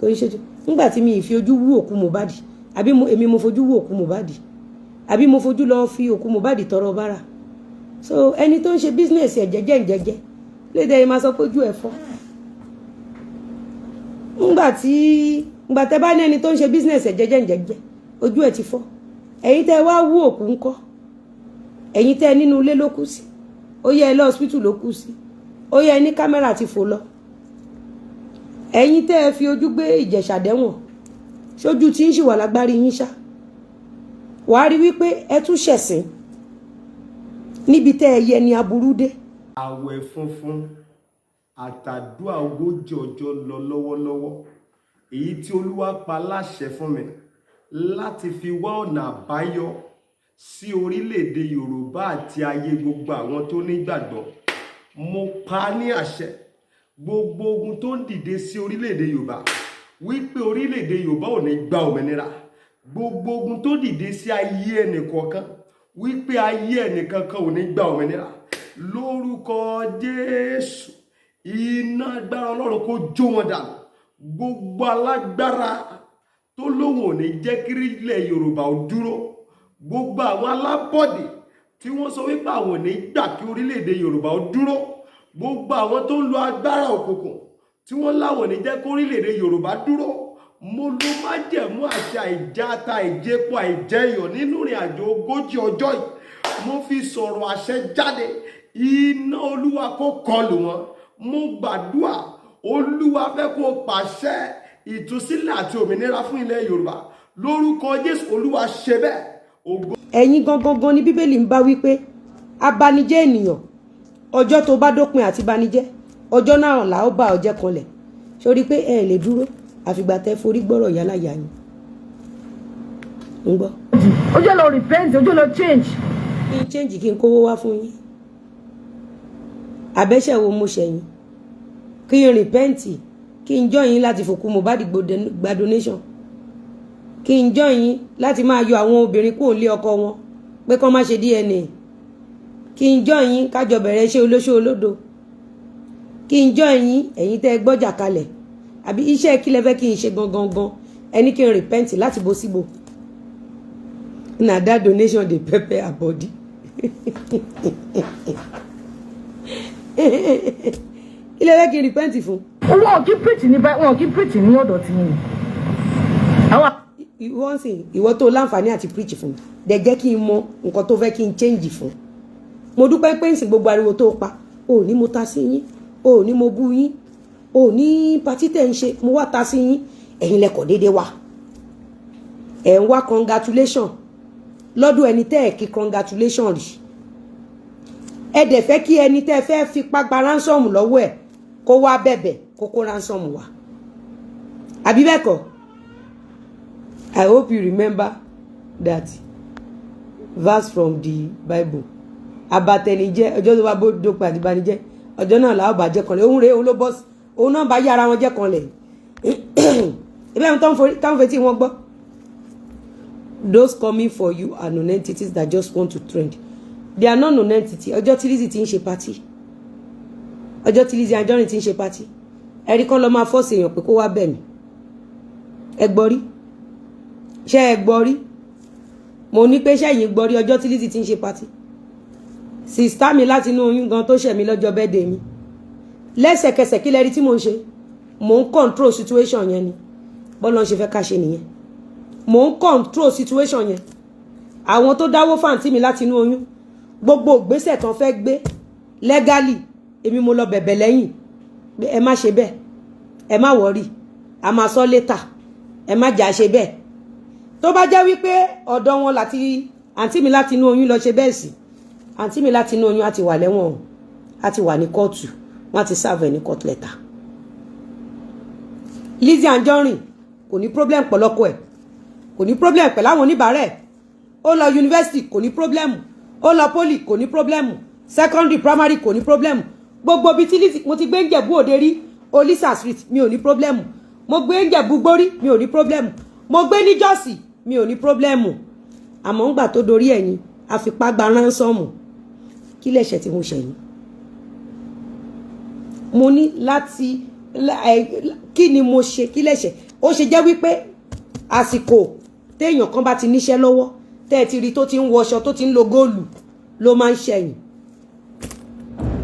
Speaker 1: kò ń ṣe nígbà tí mi ì fi ojú wú òkú Mohbad àbí èmi mo fojú wú òkú Mohbad àbí mo fojú lọ fi òkú Mohbad tọrọ bára so ẹni tó ń ṣe bísínẹsì ẹ jẹ́jẹ́ lédè ẹ máa sọ pé ojú ẹ fọ́ nígbà tẹ́ bá ní ẹni tó ń ṣe bísínẹsì ẹ jẹ́jẹ́ ojú ẹ ti fọ́ ẹ̀yin tẹ́ wá wú òkú ńkọ́ ẹ̀yin tẹ́ nínú ilé ló kú sí ó yẹ ẹ lọ hospital ló kú sí ó yẹ ẹ ní kámẹ́rà ti fò lọ ẹ̀yin tẹ́ fi ojú gbé Ìjẹ̀ṣà dẹ́wọ̀n ṣojú tí ń ṣì wà lágbárí yín ṣá wàá rí wípé ẹ tún ṣẹ̀sìn níbi tẹ́ ẹ yẹ ni aburú dé.
Speaker 4: àwẹ̀ funfun àtàdúrà ogójì ọjọ́ lọ lọ́wọ́lọ́wọ́ èyí tí Olúwa pa láṣẹ fún mi láti fi wá ọ̀nà àbáyọ sí orílẹ̀-èdè Yorùbá àti ayé gbogbo àwọn tó nígbàgbọ́ mo pa á ní àṣẹ gbogbo ogun tó ń dìde sí orílẹ̀-èdè Yorùbá wípé orílẹ̀-èdè Yorùbá ò ní gba òmìnira gbogbo ogun tó dìde sí ayé ẹnìkọ̀ọ̀kan wípé ayé ẹnìkankan ò ní gba òmìnira lórúkọ Jésù iná agbára Ọlọ́run kó jó wọn dànù gbogbo alágbára tó lóhùn ò ní jẹ́ kí ilẹ̀ Yorùbá ó dúró gbogbo àwọn alábọ̀dé tí wọ́n sọ wípé àwọn ò ní gbà kí orílẹ̀-èdè Yorùbá ó dúró gbogbo àwọn tó ń lo agbára òkùnkùn tí wọ́n láwọn ní jẹ́ kórílẹ̀-èdè Yorùbá dúró. Mo ló májẹ̀mú àti àìjáta ìjẹ́pọ̀ àìjẹyọ̀ nínú ìrìn àjò 40 ọjọ́ yìí. Mo fi sọ̀rọ̀ àṣẹ jáde, iná Olúwa kó kọlù wọn. Mo gbàdúrà, Olúwa fẹ́ kó pàṣẹ ìtúsílẹ̀ àti òmìnira fún ilẹ̀ Yorùbá. Lórúkọ Jésù, Olúwa ṣe bẹ́ẹ̀.
Speaker 1: Ẹ̀yin gangan ni Bíbélì ń bá wí pé abanijẹ́ ènìyàn, ọjọ́ tó bá dópin àti banijẹ́, ọjọ́ náà là ó bá ọjẹ́ kanlẹ̀. Sórí pé ẹ lè dúró àfìgbà tẹ́ forí gbọ́rọ̀ yálà yá yín. Ń gbọ́.
Speaker 2: Ó jẹ́ lọ repent, ó jẹ́ lọ change.
Speaker 1: Kí n change kí n kówó wá fún yín. Àbẹ́ṣẹ̀ wo mo ṣẹ̀yìn? Kí n repent, kí n join yín láti fòkú Mohbad gba donation. Kí n join yín láti máa yọ àwọn obìnrin kúrò lé ọkọ wọn pé kán má ṣe DNA. Kí n join yín kájọ bẹ̀rẹ̀ iṣẹ́ olóṣó olódo. Kí n join yín ẹ̀yin tẹ́ gbọ́jà kalẹ̀. Àbí iṣẹ́ kí lẹ fẹ́ kí n ṣe gangan. Ẹni kí n repent láti bó síbò. Na that donation dey pepper her body. Kí lẹ fẹ́ kí n repent fún?
Speaker 2: Wọn kì í preach ní báyìí, wọn kì í preach ní ọ̀dọ̀ tí yín.
Speaker 1: Ìwọ sì ìwọ tó láǹfààní àti preach fún. Dẹ̀ jẹ́ kí n mọ nǹkan tó fẹ́ kí n change fún. Mo dúpẹ́ pé nsìn gbogbo ariwo tó pa. O ní mo ta sí yín, o ní mo bú yín, o ní party tẹ́ ń ṣe, mo wá ta sí yín. Ẹ̀yin lẹ kọ̀ déédéé wá. Ẹ ń wá congratulation lọ́dún ẹni tẹ́ ẹ̀ kí congratulation rí. Ẹ dẹ̀ fẹ́ kí ẹni tẹ́ fẹ́ fipá gba ransom lọ́wọ́ ẹ̀ kó wá bẹ̀bẹ̀ kó kó ransom wá. Àbí bẹ́ẹ̀ kọ́? I hope you remember that verse from the Bible. Abatẹnijẹ́ ọjọ́ tó bá dópin àti banijẹ́ ọjọ́ náà là ó bá jẹ́ kanlẹ̀. Òun rèé òun ló bọ́ òun náà bá yára wọn jẹ́ kanlẹ̀. Ibẹ̀ ń táwọn fetí wọn gbọ́. Those coming for you are non-entities that just want to trend. They are not non-entity. Ọjọ́ tí Lizzy ti ń ṣe party. Ọjọ́ tí Lizzy Anjorin ti ń ṣe party. Ẹ̀rí kan lọ máa force èèyàn pé kó wá bẹ̀ mí. Ẹ gbọ́ rí? Ṣé ẹ gbọ́ rí? Mo ní pé ṣẹ́yìn gbọ́ rí ọjọ́ tí Lizzy ti ń ṣe party. Sister mi láti inú oyún gan tó ṣẹ̀ mí lọ́jọ́ birthday mi. Lẹ́sẹ̀kẹsẹ̀ kí lẹ rí tí mo ń ṣe? Mo ń control situation yẹn ni. Bọ́lá ń ṣe fẹ́ ká ṣe nìyẹn. Mo ń control situation yẹn. Àwọn tó dáwó fàǹtí mi láti inú oyún gbogbo ìgbésẹ̀ tán fẹ́ gbé legally èmi mo lọ bẹ̀bẹ̀ lẹ́yìn pé ẹ má ṣe bẹ́ẹ̀, ẹ má worry, a máa sọ later, ẹ má jà ṣe bẹ́ẹ̀. Tó bá jẹ́ wípé ọ̀dọ̀ wọn láti àǹtí mi láti inú oyún lọ ṣe bẹ́ẹ̀ sí, àǹtí mi láti inú oyún á ti wà lẹ́wọ̀n, á ti wà ní kóòtù, wọ́n ti serve ní court letter. Lizzy Anjorin kò ní problem pọ̀lọ́kọ ẹ̀, kò ní problem pẹ̀lú àwọn oníbàárà ẹ̀. Ó lọ university kò ní problem, ó lọ poli kò ní problem, secondary primary kò ní problem. Gbogbo bí tí Lizzy mo ti gbé Ìjẹ̀bú Òde rí, Olisa street mi ò ní problem. Mo gbé Ìjẹ̀bú Gbórí mi ò ní problem. Mo gbé ní Jọ́sì mi ò ní problem. Àmọ́ ńgbà tó dorí ẹ̀yin àfipá gba ransom. Kí lẹ̀ṣẹ̀ tí mo ṣẹ̀yìn? Mo ní láti kí ni mo ṣe kí lẹ̀ṣẹ̀? Ó ṣe jẹ́ wípé àsìkò téèyàn kan bá ti níṣẹ́ lọ́wọ́ tẹ́ ti rí tó ti ń wọṣọ tó ti ń lo góòlù ló máa ń ṣẹ̀yìn.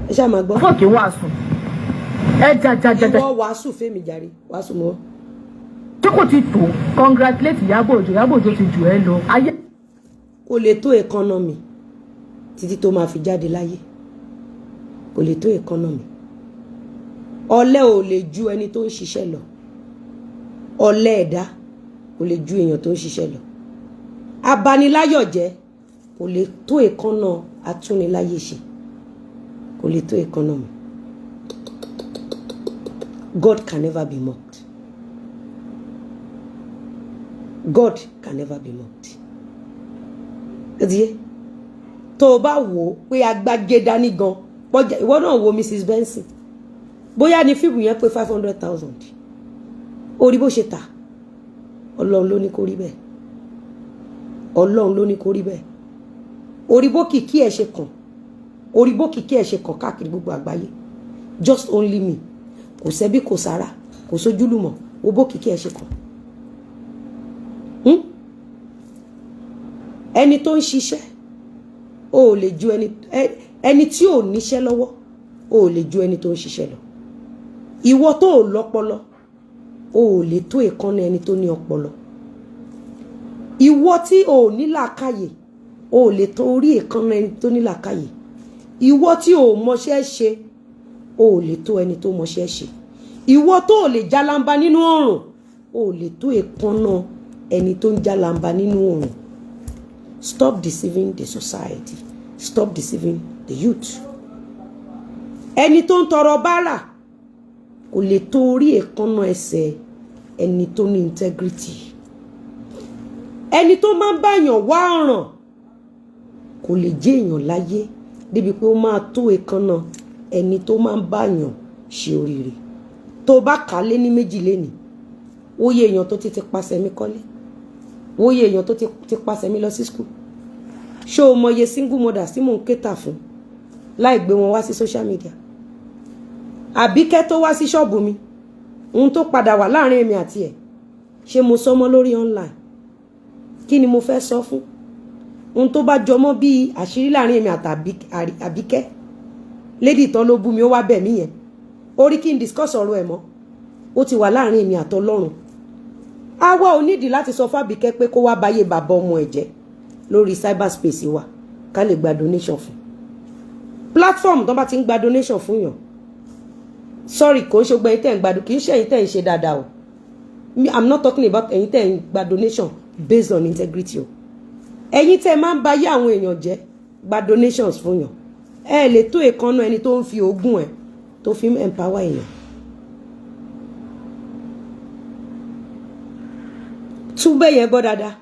Speaker 1: Ẹ ṣáà máa gbọ́.
Speaker 2: Fọ́ọ̀kì wàásù. Ẹ jàjàjàjà.
Speaker 1: Ìwọ wàásù fẹ́mi jàre, wàásù mọ́.
Speaker 2: Tí kò ti tó, congratulate Ìyábọ̀ Òjó, Ìyábọ̀ Òjó ti jù ẹ́ lọ. Ayé.
Speaker 1: Kò lè tó economy títí tó máa fi jáde láyé. Kò lè tó economy. Ọ̀lẹ ò lè ju ẹni tó ń ṣiṣẹ́ lọ. Ọ̀lẹ ẹ̀dá kò lè ju èèyàn tó ń ṣiṣẹ́ lọ. Abaniláyọ̀jẹ́ kò lè tó èékánná atúniláyé ṣe, kò lè tó economy. God can never be mocked. God can never be mocked. Ẹ̀díyẹ tó o bá wò ó pé agbájé dání gan pọ́jà ìwọ náà wo Mrs. Benson bóyá ní fíìmù yẹn pé 500,000 orí bó ṣe tà Ọlọ́run ló ní kó rí bẹ́ẹ̀. Ọlọ́run ló ní kó rí bẹ́ẹ̀. Orí bó kìkì ẹ̀ ṣe kàn, orí bó kìkì ẹ̀ ṣe kàn káàkiri gbogbo àgbáyé. Just only me. Kò sẹ́bí kò sára, kò sójúlùmọ̀, o bó kìkì ẹ̀ ṣe kàn. Ẹni tó ń ṣiṣẹ́ o ò lè ju ẹni tí ò níṣẹ́ lọ́wọ́ o ò lè ju ẹni tó ń ṣiṣẹ́ lọ. ìwọ tó ò lọ́pọlọ o ò lè tó èékánná ẹni tó ní ọpọlọ. Ìwọ tí o ò ní làákàyè o ò lè tó orí èékánná ẹni tó ní làákàyè. Ìwọ tí o ò mọṣẹ́ ṣe o ò lè tó ẹni tó mọṣẹ́ ṣe. Ìwọ tó ò lè jálamba nínú oòrùn o ò lè tó èékánná ẹni tó ń jálamba nínú oòrùn. Stop deceiving the society. Stop deceiving the youth. Ẹni tó ń tọrọ bárà kò lè tó orí èékánná ẹsẹ̀ ẹni tó ní integrity. Ẹni tó máa ń báyàn wá ọ̀ràn kò lè jẹ́ èèyàn láyé débi pé ó máa tó èékánná ẹni tó máa ń báyàn ṣe oríire. Tó bá kà lé ní méjì lénìí, wòye èèyàn tó ti pasẹ̀ mi kọ́lé, wòye èèyàn tó ti pasẹ̀ mi lọ sí school. Ṣé o mọye single mother tí mò ń kéta fún láì gbé wọn wá sí social media? Àbíkẹ́ tó wá sí ṣọ́ọ̀bù mi, ohun tó padà wà láàrin èmi àti ẹ̀, ṣé mo sọ mọ́ lórí online? Kí ni mo fẹ́ sọ fún? Ohun tó bá jọmọ́ bí àṣírí láàrin èmi àti Àbíkẹ́, lady tán ló bú mi ó wá bẹ̀ mí yẹn, orí kí n discuss ọ̀rọ̀ ẹ̀ mọ́, ó ti wà láàrin èmi àti Ọlọ́run. Àwa ò nídìí láti sọ fún Àbíkẹ́ pé kó wá báyé bàbá ọmọ ẹ̀ jẹ́ lórí cyberspace wa ká lè gba donation fún. Platform tó bá ti ń gba donation fún yàn, sorry, kò ń ṣe gbé ẹ̀yin tẹ́ ń gbádùn, kì í ṣe ẹ̀yin tẹ́ ń ṣe dáadáa o. I'm not talking about ẹ̀yin tẹ́ ń gba donation based on integrity o. Ẹ̀yin tẹ́ máa ń ba yé àwọn èèyàn jẹ́ gba donations fún yàn. Ẹ lè tó èékánná ẹni tó ń fi ogún ẹ̀ tó fi empower èèyàn. Túbẹ̀ yẹn gbọ́ dáadáa,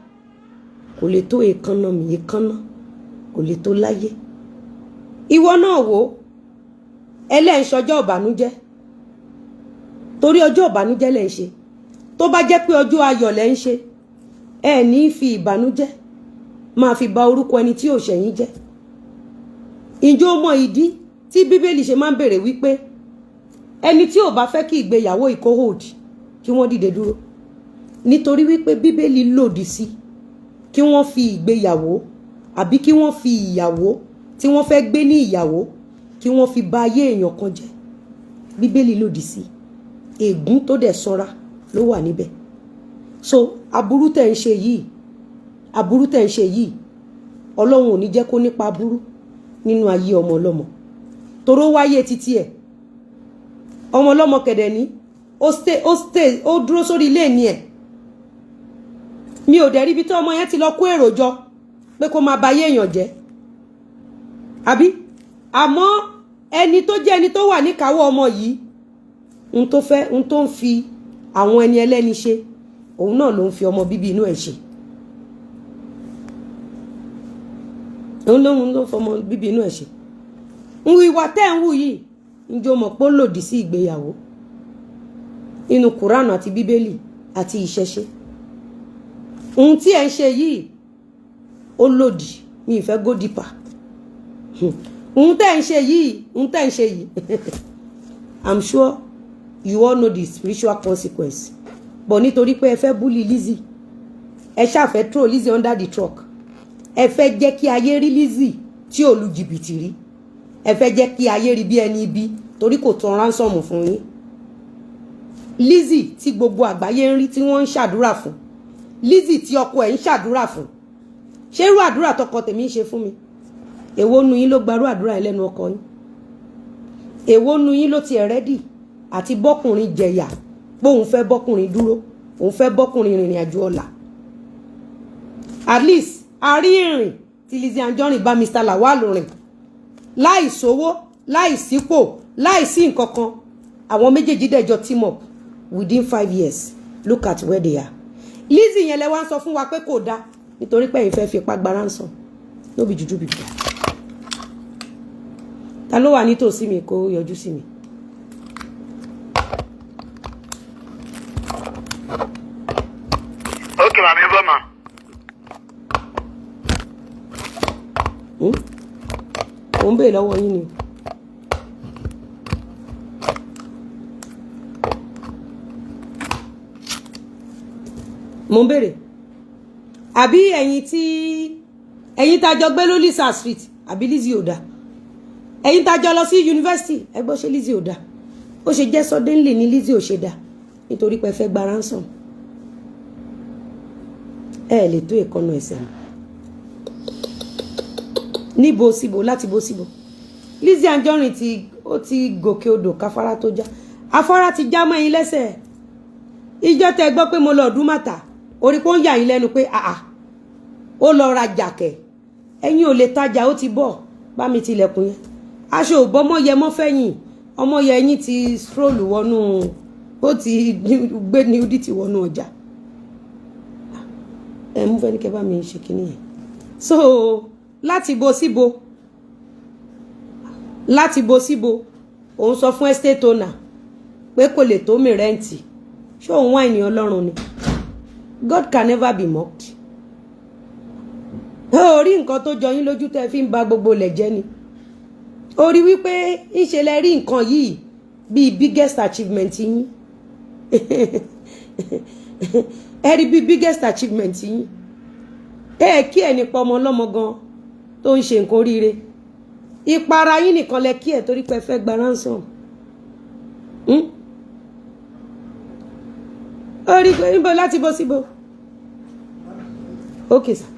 Speaker 1: kò lè tó èékánná mi, èékánná kò lè tó láyé. Ìwọ náà wò ẹlẹ́ǹṣọjọ́ ìbànújẹ́, torí ọjọ́ ìbànújẹ́ lẹ́ ń ṣe. Tó bá jẹ́ pé ọjọ́ ayọ̀ lẹ́ ń ṣe, ẹ ní fi ìbànújẹ́ máa fi ba orúkọ ẹni tí ò ṣẹ̀yìn jẹ́. Ǹjẹ́ o mọ ìdí tí Bíbélì ṣe máa ń bèrè wípé ẹni tí ò bá fẹ́ kí ìgbéyàwó hold kí wọ́n dìde dúró? Nítorí wípé Bíbélì lòdì sí kí wọ́n fi ìgbéyàwó àbí kí wọ́n fi ìyàwó tí wọ́n fẹ́ gbé ní ìyàwó kí wọ́n fi ba ayé èèyàn kan jẹ́. Bíbélì lòdì sí, ègún tó dẹ̀ sanra ló wà níbẹ̀. So aburú tẹ̀ ń ṣe yìí, aburú tẹ̀ ń ṣe yìí, Ọlọ́run ò ní jẹ́ kó nípa aburú nínú ayé ọmọ ọlọ́mọ. Toró wáyé títí ẹ̀, ọmọ ọlọ́mọ kẹ̀dẹ̀ ní ó dúró sórí ilé ní ẹ̀. Mi ò dẹ̀ rí ibi tí ọmọ yẹn ti lọ kó èrò jọ pé kó máa ba ayé èèyàn jẹ́. Àbí? Àmọ́ ẹni tó jẹ́ ẹni tó wà níkàáwọ́ ọmọ yìí, ohun tó ń fi àwọn ẹni ẹlẹ́ni ṣe, òun náà ló ń fi ọmọ bíbí inú ẹ̀ ṣe. Òun ló ń fọmọ bíbí inú ẹ̀ ṣe. Ìwà tẹ́ ń wù yìí, ǹjẹ́ o mọ̀ pé ó lòdì sí ìgbéyàwó inú Kùránù àti Bíbélì àti ìṣẹ̀ṣe. Ohun tí ẹ ń ṣe yìí ó lòdì, mi ì fẹ́ go deeper. Ohun tẹ́ ń ṣe yìí, I'm sure you all know the spiritual consequence. But nítorí pé ẹ fẹ́ bully Lizzy, ẹ ṣàfẹ́ throw Lizzy under the truck. Ẹ fẹ́ jẹ́ kí ayé rí Lizzy tí ò lu jìbìtì rí. Ẹ fẹ́ jẹ́ kí ayé rí bí ẹni ibi torí kò tán ransom fún yín. Lizzy tí gbogbo àgbáyé ń rí tí wọ́n ń ṣàdúrà fún. Lizzy tí ọkọ ẹ̀ ń ṣàdúrà fún. Ṣé irú àdúrà tọkọ tèmi ń ṣe fún mi? Èwo nu yín ló gbarú àdúrà ẹlẹ́nu ọkọ yín? Èwo nu yín ló ti ẹ̀ rẹ́dì àti bọ́kùnrin jẹ̀yà pé òun fẹ́ bọ́kùnrin dúró, òun fẹ́ bọ́kùnrin rìnrìn àjò ọ̀la? At least a rí ìrìn tí Lizzy Anjorin bá Mr. Lawal rìn láì sówó, láì sípò, láì sí nǹkan kan. Àwọn méjèèjì dẹ̀jọ team up within 5 years. Look at where they are. Lizzy yẹn lẹ wá ń sọ fún wa pé kò dá nítorí pé ẹ̀yin fẹ́ fi ipá gba ransom. No be juju bíbí. Ta ló wà nítòsí mi kó yọjú sí mi?
Speaker 5: Okay, màmí bọ́ mà.
Speaker 1: Mo ń bèèrè lọ́wọ́ yín ni. Mo ń bèèrè. Àbí ẹ̀yin tá jọ gbé ló Lisa Street, àbí Lizzy ò dá? Ẹ̀yin tá jọ lọ sí university, ẹ gbọ́ ṣé Lizzy ò dá? ó ṣe jẹ́ suddenly ní Lizzy ò ṣe dá nítorí pé fẹ́ gba ransom ẹ lè tó ìkọnù ẹsẹ̀ níbo síbo láti bó síbo Lizzy Anjorin ti gòkè odò káfárá tó já afárá ti já mọ́ yín lẹ́sẹ̀ ìjọ tẹ́ gbọ́ pé mo lọ ọdún màtà orí kó ń yà yín lẹ́nu pé ó lọ ra jàkẹ́ ẹ̀yin ò lè tajà ó ti bọ̀ bá mi tilẹ̀kùn yẹn aṣọ òbọ́mọ yẹ mọ́ fẹ́yìn ọmọ yẹ ẹ̀yin ti stroll wọnú ó ti gbé ní odi ti wọnú ọjà ẹ mú fẹ́ ní kẹ́ bá mi ṣe kinní yẹn so láti bo síbo òun sọ fún estate owner pé kò lè tó mi rẹ́ǹtì ṣé òun wá ènìyàn Ọlọ́run ni God can never be mocked orí nǹkan tó jọ yín lójú tẹ́ fi ń ba gbogbo ilẹ̀ jẹ́ ni orí wípé ńṣe lẹ rí nǹkan yìí bíi biggest achievement yín ẹ rí bíi biggest achievement yín kí ẹ nípa ọmọ ọlọ́mọ gan tó ń ṣe nǹkan oríire ìpara yín nìkan lẹ kí ẹ torí pé fẹ́ gba ransom orí pé níbo láti bọ́ síbo okay sir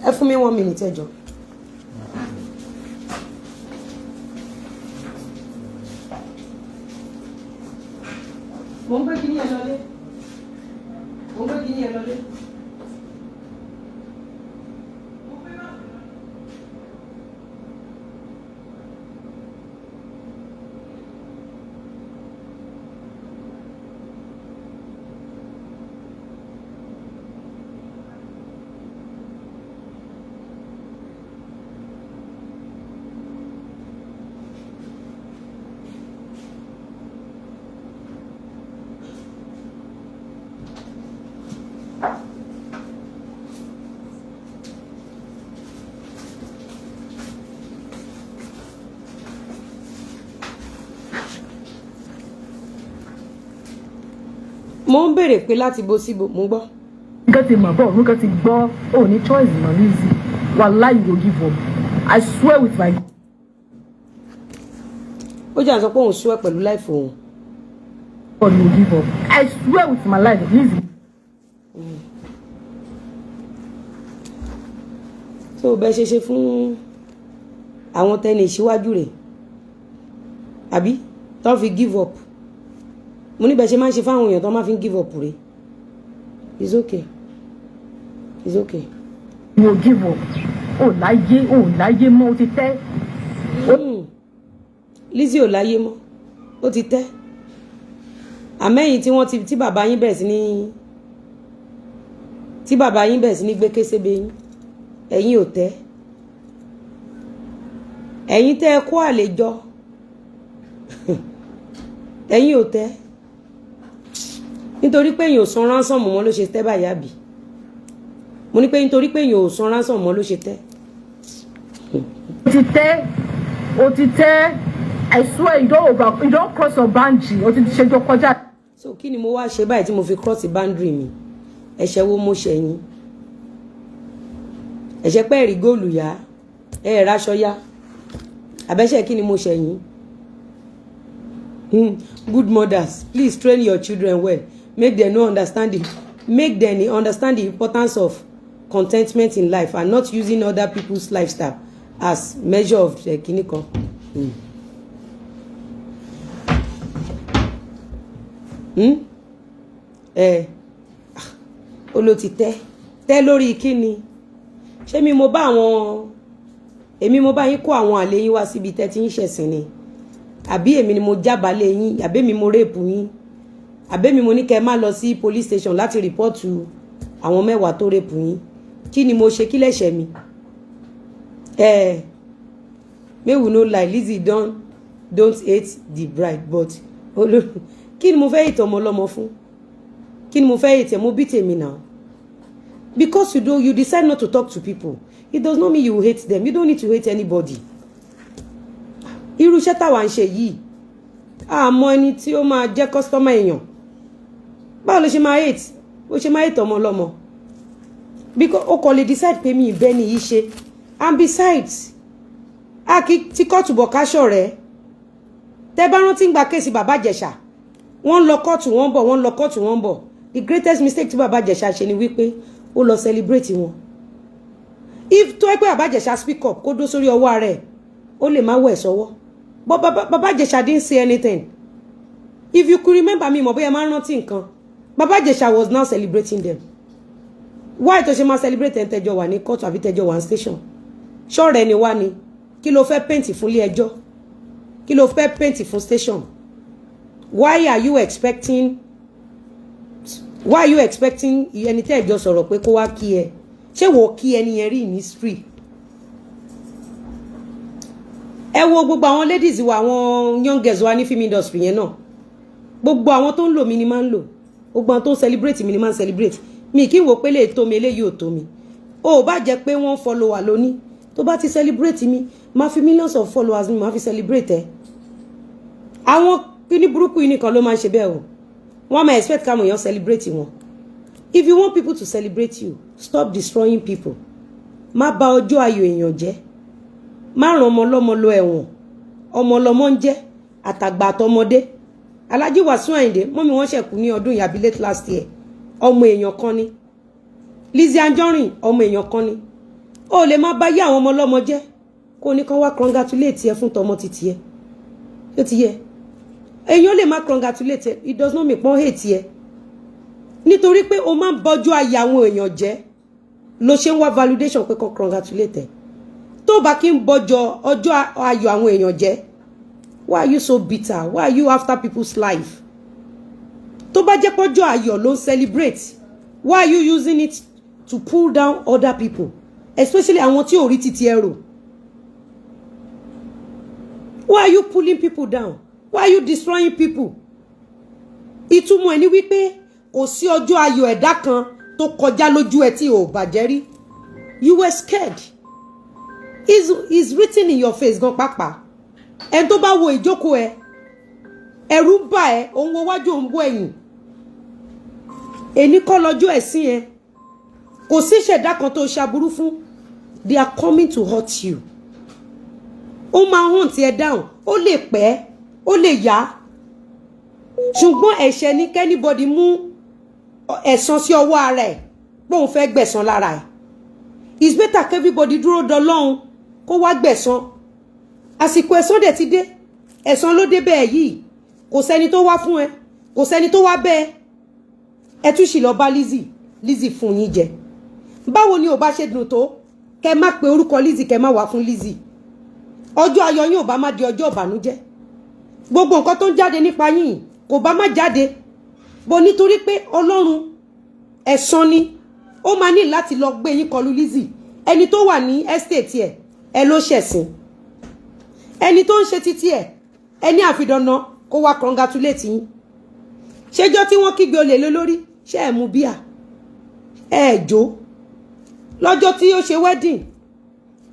Speaker 1: ẹ fún mi 1 minute ẹ jọ̀ọ́. Mo ń gbé kíní ẹ lọlé. Mo ń béèrè pé láti bó síbo mo gbọ́.
Speaker 2: nǹkan ti mọ̀ bọ̀ nǹkan ti gbọ́ ò ní choice mọ̀ Lizzy wallahi you go give up I swear with my.
Speaker 1: ó jà sọ pé òun swear pẹ̀lú life òun.
Speaker 2: God you give up I swear with my life Lizzy.
Speaker 1: so bẹ́ẹ̀ ṣe fún àwọn tẹ́ni ìṣíwájú rẹ̀ àbí tó fi give up mo ní bẹ́ẹ̀ ṣe máa ń ṣe fáwọn èèyàn tó máa fi give up rẹ̀ it's okay it's okay.
Speaker 2: you give up ò láyé mọ́ ó ti tẹ́.
Speaker 1: Lizzy ò láyé mọ́ ó ti tẹ́ àmẹ́yìn tí bàbá yín bẹ̀rẹ̀ sí ní gbé késébé yín ẹ̀yin ò tẹ́ ẹ̀yin tẹ́ ẹ kó àlejò ẹ̀yin ò tẹ́ nítorí pé èyàn ò san ransom mọ́ ló ṣe tẹ́ báyìí àbí mo ní pé nítorí pé èyàn ò san ransom mọ́ ló ṣe tẹ́.
Speaker 2: ó ti tẹ́ I swear you don't cross your boundary ó ti ṣe jọ kọjá.
Speaker 1: so kí ni mo wá ṣe báyìí tí mo fi cross boundary mi ẹ̀ṣẹ̀ wo mo ṣẹ̀yìn ẹ̀ṣẹ̀ pé ẹ̀rí góòlù yá ẹ̀ raṣọ yá àbẹ́ṣẹ̀ kí ni mo ṣẹ̀yìn. Good mothers, please train your children well. Make them understand the importance of contentment in life and not using other people's lifestyle as measure of kiniko. Olo ti tẹ́ lórí kíni. Ṣé èmi mo bá yín kó àwọn àlè yín wá síbi tẹ́ ti ń ṣẹ̀sìn ni. Àbí èmi ni mo jábàálẹ̀ yín àbí èmi mo rape yín àbí èmi mo ní kẹ́ má lọ sí police station láti report àwọn 10 tó rape yín kí ni mo ṣe kí lẹ́ṣẹ̀ mi may we no lie Lizzy don't hate the bride but kí ni mo fẹ́ hate ọmọ ọlọ́mọ fún kí ni mo fẹ́ hate mo bí tèmi now because you decide not to talk to people it does not mean you hate them you don't need to hate anybody. Irú iṣẹ́ táwa ń ṣe yìí àmọ́ ẹni tí ó máa jẹ́ customer èèyàn báwo ló ṣe máa hate ó ṣe máa hate ọmọ ọlọ́mọ because ó kò lè decide pé mi ìbẹ́ ni yìí ṣe and besides a kì í ti kọ́ọ̀tù bọ̀ káṣọ̀ rẹ̀ tẹ́ bá rántí ń gba kéèsì bàbá Ìjẹ̀ṣà wọ́n lọ kóòtù wọ́n bọ̀ wọ́n lọ kóòtù wọ́n bọ̀ the greatest mistake tí bàbá Ìjẹ̀ṣà ṣe ni wípé ó lọ celebrate wọn if tó ẹ pé bàbá Ìjẹ̀ṣà speak up kó dó sórí ọwọ́ rẹ̀ ó lè má wẹ̀ sọ́wọ́ but bàbá Ìjẹ̀ṣà didn't say anything if you could remember me mo bóyá máa rántí nǹkan bàbá Ìjẹ̀ṣà was now celebrating them why tó ṣe máa celebrate ẹ̀ ń tẹ́jọ́ wà ní court àbí tẹ́jọ́ wà ní station ṣọ́ọ̀rẹ́ ni wá ni kí ló fẹ́ paint fún ilé ẹjọ́ kí ló fẹ́ paint fún station why are you expecting ẹni tẹ́ ẹjọ́ sọ̀rọ̀ pé kó wá kí ẹ ṣé wò kí ẹni yẹn rí ní street ẹ wo gbogbo àwọn ladies wa àwọn young girls wa ní film industry yẹn náà gbogbo àwọn tó ń lò mí ni máa ń lò gbogbo àwọn tó ń celebrate mi ni máa ń celebrate mi kí n wò pé lè tó mi eléyìí ò tó mi ó bá jẹ́ pé wọ́n follow wa lóní tó bá ti celebrate mi máa fi millions of followers mi máa fi celebrate ẹ àwọn kíní burúkú yìí nìkan ló máa ń ṣe bẹ́ẹ̀ o wọ́n máa expect káwọn èèyàn celebrate wọn if you want people to celebrate you stop destroying people má bà ọjọ́ ayọ̀ èèyàn jẹ́ má ràn ọmọ ọlọ́mọ lọ ẹ̀wọ̀n ọmọ ọlọ́mọ ń jẹ́ àtàgbà àtọmọdé Alhaji Wasiu Ayinde mọ́mí wọ́n ṣẹ̀kú ní ọdún yàbí late last year ọmọ èèyàn kan ni Lizzy Anjorin ọmọ èèyàn kan ni ó lè má bá yé àwọn ọmọ ọlọ́mọ jẹ́ kó ní kán wá congratulate ẹ fún tọmọ títí ẹ ó ti yẹ èèyàn lè má congratulate ẹ it does not make pọ́n hate ẹ nítorí pé o máa ń bọ́jú ayé àwọn èèyàn jẹ́ ló ṣe ń wá validation pé kán congratulate ẹ tó bá kí ń bọ́jọ ọjọ́ ayọ̀ àwọn èèyàn jẹ́ why are you so bitter why are you after people's life tó bá jẹ́ pọ́jọ́ ayọ̀ ló ń celebrate why are you using it to pull down other people especially àwọn tí ò rí títí ẹrù why are you pulling people down why are you destroying people ìtumọ̀ ẹ̀ ni wípé kò sí ọjọ́ ayọ̀ ẹ̀dá kan tó kọjá lójú ẹ tí ò bàjẹ́ rí you were scared is written in your face gan pàápàá ẹni tó bá wo ìjókòó ẹ ẹ̀rù bà ẹ́ òun wo wájú òun wo ẹ̀yìn èní kọ́ lọ́jọ́ ẹ̀sìn ẹ kò sí ìṣẹ̀dá kan tó ṣaburú fún they are coming to hurt you ó máa hunt ẹ down ó lè pẹ́ ó lè yá ṣùgbọ́n ẹ̀ṣẹ̀ ní kẹ́nìbọ̀dì mú ẹ̀san sí ọwọ́ ara ẹ̀ pé òun fẹ́ gbẹ̀san lára ẹ̀ it's better kí everybody dúró dọlọ́run kó wá gbẹ̀san àsìkò ẹ̀san dẹ̀ ti dé ẹ̀san ló dé bẹ́ẹ̀ yìí kò sẹ́ni tó wá fún ẹ kò sẹ́ni tó wá bẹ́ẹ̀ ẹ tún sì lọ bá Lizzy fún yín jẹ báwo ni ò bá ṣe dùn tó kẹ má pe orúkọ Lizzy kẹ má wá fún Lizzy ọjọ́ ayọ̀ yín ò bá má di ọjọ́ ìbànújẹ́ gbogbo nǹkan tó ń jáde nípa yín kò bá má jáde bó nítorí pé Ọlọ́run ẹ̀san ni ó máa ní láti lọ gbé yín kọlù Lizzy ẹni tó wà ní estate ẹ ló ṣẹ̀sìn ẹni tó ń ṣe títí ẹni àfidànà kó wá congratulate yín ṣéjọ́ tí wọ́n kígbe olè lórí ṣé ẹ mú bíà ẹ jó lọ́jọ́ tí ó ṣe wedding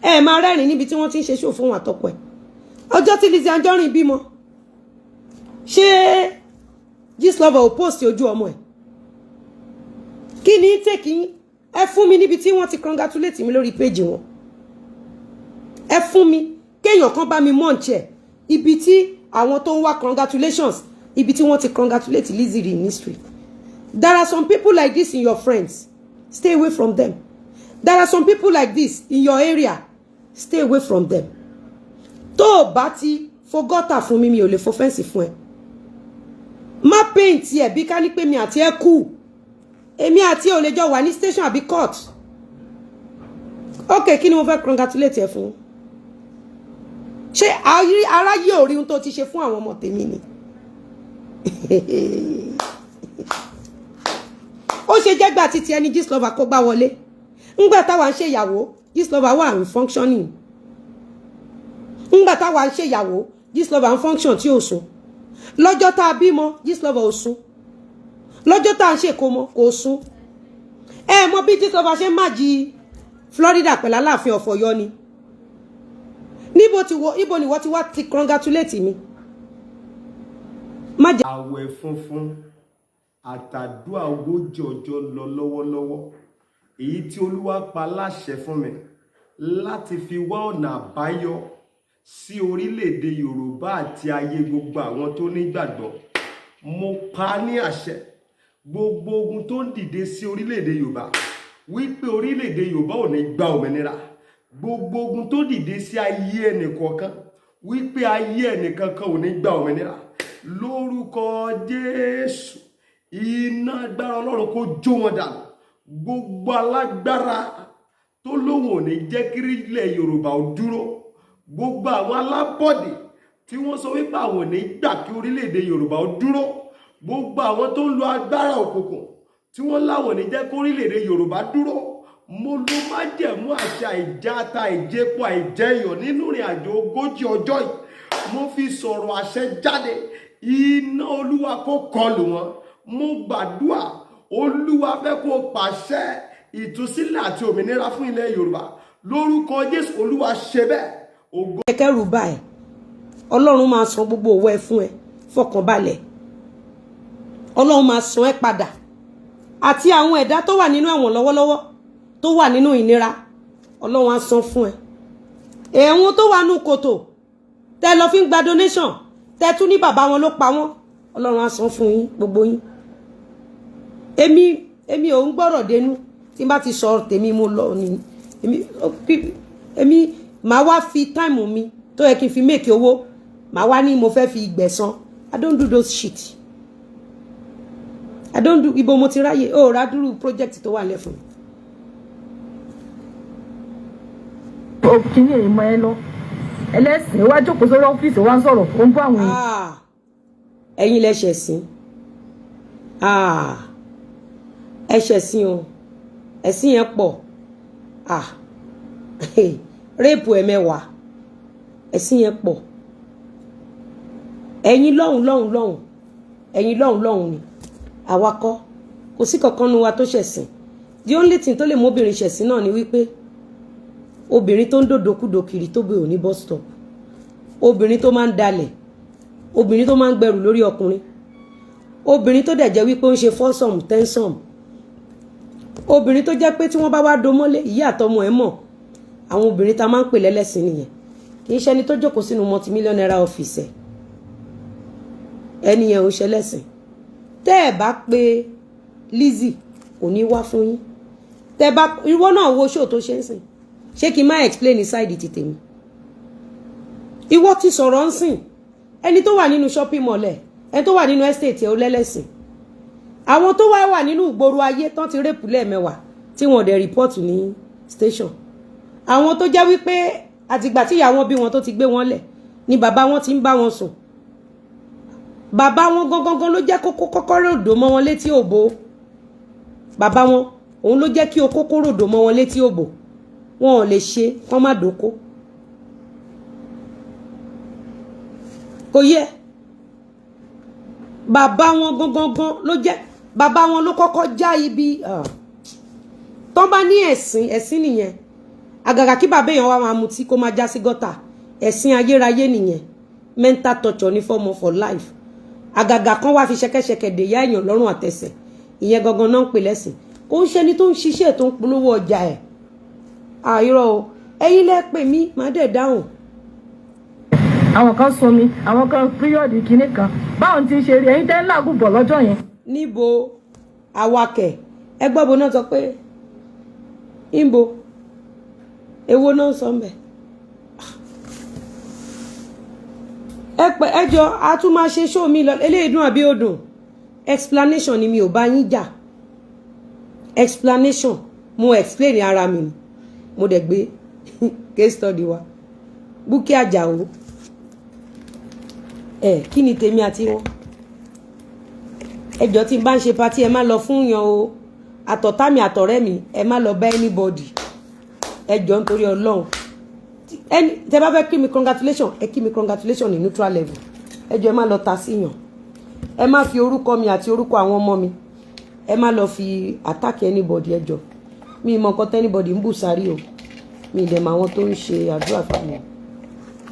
Speaker 1: ẹ máa rẹ́rìn níbi tí wọ́n ti ń ṣe show fún wọn àtọkọ ẹ̀ ọjọ́ tí Lizzy Anjorin bímọ ṣé Gistlover ò post ojú ọmọ ẹ̀ kí ni tèkì yín ẹ fún mi níbi tí wọ́n ti congratulate mi lórí page wọn ẹ fún mi kéèyàn kan bá mi munch ẹ̀ ibi tí àwọn tó ń wá congratulations ibi tí wọ́n ti congratulate Lizzy in history there are some people like this in your friends stay away from them there are some people like this in your area stay away from them tó o bá ti forgọ́tà fún mi ò lè fo fẹ́ǹsì fún ẹ má paint ẹ bí ká ní pé mi àti ẹ kú èmi àti ò lè jọ wà ní station àbí court ok kí ni mo fẹ́ congratulate ẹ fún ṣé aráyé ò rí ohun tó ti ṣe fún àwọn ọmọ tèmi ni ó ṣe jẹ́gbà títí ẹni Gistlover kó gbá wọlé ńgbà táwa ń ṣe ìyàwó Gistlover wà ń functioning ńgbà táwa ń ṣe ìyàwó Gistlover ń function tí ò sùn lọ́jọ́ tá a bímọ Gistlover ò sùn lọ́jọ́ tá a ń ṣe ìkómọ kò sùn ẹ mọ bí Gistlover ṣe má jí Florida pẹ̀lú Aláàfin of Ọ̀yọ́ ni ibo ni wọ́n ti wá ti congratulate mi má jẹ́
Speaker 4: àwẹ̀ funfun àtàdúà ogójì ọjọ́ lọ lọ́wọ́lọ́wọ́ èyí tí Olúwa pa láṣẹ fún mi láti fi wá ọ̀nà àbáyọ sí orílẹ̀-èdè Yorùbá àti ayé gbogbo àwọn tó nígbàgbọ́. Mo pa ní àṣẹ gbogbo ogun tó ń dìde sí orílẹ̀-èdè Yorùbá wípé orílẹ̀-èdè Yorùbá ò ní gba òmìnira. Gbogbo ogun tó dìde sí ayé ẹnìkọ̀ọ̀kan wípé ayé ẹnìkankan ò ní gba òmìnira. Lórúkọ Jésù, iná agbára Ọlọ́run kó jó wọn dànù. Gbogbo alágbára tó lóhùn ò ní jẹ́ kí ilẹ̀ Yorùbá ó dúró. Gbogbo àwọn alábọ̀dé tí wọ́n sọ wípé àwọn ò ní gbà kí orílẹ̀-èdè Yorùbá ó dúró. Gbogbo àwọn tó ń lo agbára òkùnkùn tí wọ́n láwọn ò ní jẹ́ kí orílẹ̀-èdè Yorùbá dúró. Mo ló májẹ̀mú àṣà ìjáta ìjẹpo àìjẹyọ̀ nínú ìrìn àjò 40 ọjọ́ yìí. Mo fi sọ̀rọ̀ àṣẹ jáde. Iná Olúwa kó kọlù wọn. Mo gbàdúrà Olúwa fẹ́ kó pàṣẹ ìtúsílẹ̀ àti òmìnira fún ilẹ̀ Yorùbá. Lórúkọ Jésù, Olúwa ṣe bẹ́ẹ̀. Ògo.
Speaker 1: Kẹ́rù bà ẹ́. Ọlọ́run máa san gbogbo owó ẹ fún ẹ. Fọkànbalẹ̀. Ọlọ́run máa san ẹ padà. Àti àwọn ẹ̀dá tó wà nínú ẹ̀wọ̀n lọ́wọ́lọ́wọ́, tó wà nínú ìnira, Ọlọ́run á san fún ẹ. Ẹ̀wọ̀n tó wà nínú kòtò, tẹ́ lọ fi ń gba donation, tẹ́ tún ní bàbá wọn ló pa wọ́n, Ọlọ́run á san fún yín gbogbo yín. Èmi ò ń gbọ́rọ̀ dénú. Tí n bá ti sọ tèmi mo lọ ni. Èmi máa wá fi time mi tó yẹ kí n fi make owó, máa wá ní mo fẹ́ fi gbẹ̀san. I don't do those shit. I don't do ibo mo ti ráyè. Ó ra dúró project tó wà lẹ́ fún mi.
Speaker 2: Kíní èyí mọ ẹ lọ. Ẹlẹ́sìn wá jókòó sórí ọ́fíìsì wá ń sọ̀rọ̀ ó ń bọ́ àwọn èèyàn.
Speaker 1: Ẹ̀yin lẹ ṣẹ̀sìn. Ẹ ṣẹ̀sìn o. Ẹ̀sìn yẹn pọ̀. Rape ẹ̀mẹ́wàá. Ẹ̀sìn yẹn pọ̀. Ẹ̀yin lọ́hùn. Ẹ̀yin lọ́hùn ni. Àwa kọ́. Kò sí kankan nu wa tó ṣẹ̀sìn. The only thing tó lè mú obìnrin ṣẹ̀sìn náà ni wípé obìnrin tó ń dòdòkúdò kiri tó gbé òní bus stop, obìnrin tó máa ń dalẹ̀, obìnrin tó máa ń gbẹrù lórí ọkùnrin, obìnrin tó dẹ̀ jẹ́ wípé ó ń ṣe foursome tensome, obìnrin tó jẹ́ pé tí wọ́n bá wá do mọ́lé ìyá àtọmọ ẹ̀ mọ̀. Àwọn obìnrin tá máa ń pè lẹ́lẹ́sìn nìyẹn. Kì í ṣe ẹni tó jókòó sínú multi-million naira office ẹ̀. Ẹni yẹn ò ṣe lẹ́sìn. Tẹ́ ẹ̀ bá pé Lizzy kò ní wá fún yín. Tẹ́ bá ìwọ náà wo show tó ṣe ń sìn. Ṣé kí n máa explain side ti tèmi? Ìwọ ti sọ̀rọ̀ ń sìn. Ẹni tó wà nínú shopping mall ẹ̀, ẹni tó wà nínú estate ẹ̀ ó lẹ́lẹ́sìn. Àwọn tó wà nínú ìgboro ayé tán ti rape lẹ́ẹ̀mẹ́wàá tí wọ́n dẹ̀ report ní station. Àwọn tó jẹ́ wípé àtìgbà tí ìyá wọn bí wọn tó ti gbé wọn lẹ̀ ni bàbá wọn ti ń bá wọn sùn. Bàbá wọn gangan ló jẹ́ kọ́kọ́rọ́ òdò mọ́ wọn létí òbò. Bàbá wọn òun ló jẹ́ kí o kọ́kọ́rọ́ òdò mọ́ wọn létí òbò. Wọn ò lè ṣe kán má dóko. Kò yẹ. Bàbá wọn gangan ló jẹ́, bàbá wọn ló kọ́kọ́ já ibi tán bá ní ẹ̀sìn nìyẹn. Àgàgà kí bàbá èèyàn wá máa mutí kó máa já sí gọ́tà. Ẹ̀sìn ayérayé nìyẹn. Mental torture ní for life. Àgàgà kan wá fi ṣẹ̀kẹ̀ṣẹ̀kẹ̀ dè yá èèyàn lọ́rùn àtẹsẹ̀. Ìyẹn gangan náà ń pè lẹ́sìn. Kò ń ṣe ni tó ń ṣiṣẹ́ tó ń polówó ọjà ẹ̀. Irọ́ o. Ẹ̀yin lẹ pè mí, má dẹ̀ dáhùn.
Speaker 2: Àwọn kan sọ mi, àwọn kan píríọ̀dì kìíní kan. Báwọn ti ṣe rí ẹ̀yin tẹ́ ń làágùn bọ̀ lọ́jọ́ yẹn.
Speaker 1: Níbo awakẹ̀ ẹgbọ́ bo náà sọ pé ìbò èwo náà sọ mbẹ̀. Ẹjọ́ a tún máa ṣe show mi lọ eléyìí dùn àbí òdùn. Explanation ni mi ò bá yín jà. Explanation mo explain ara mi ni. Mo dẹ̀ gbé case study wa. Búkí Àjàó. Kí ni tèmi àti wọn? Ẹjọ́ tí n bá ń ṣe party ẹ má lọ fún yan o. Àtọ̀tá mi àtọ̀rẹ́ mi ẹ má lọ bá anybody. Ẹjọ́ nítorí Ọlọ́run. Tẹ́ bá fẹ́ kí mi congratulation, ẹ kí mi congratulation ní neutral level. Ẹjọ́ ẹ má lọ ta síyàn. Ẹ má fi orúkọ mi àti orúkọ àwọn ọmọ mi. Ẹ má lọ fi attack anybody ẹjọ́. Mi mọ nǹkan tẹ́ anybody ń bù sáré o. Mi dẹ̀ mọ àwọn tó ń ṣe àdúrà fún mi.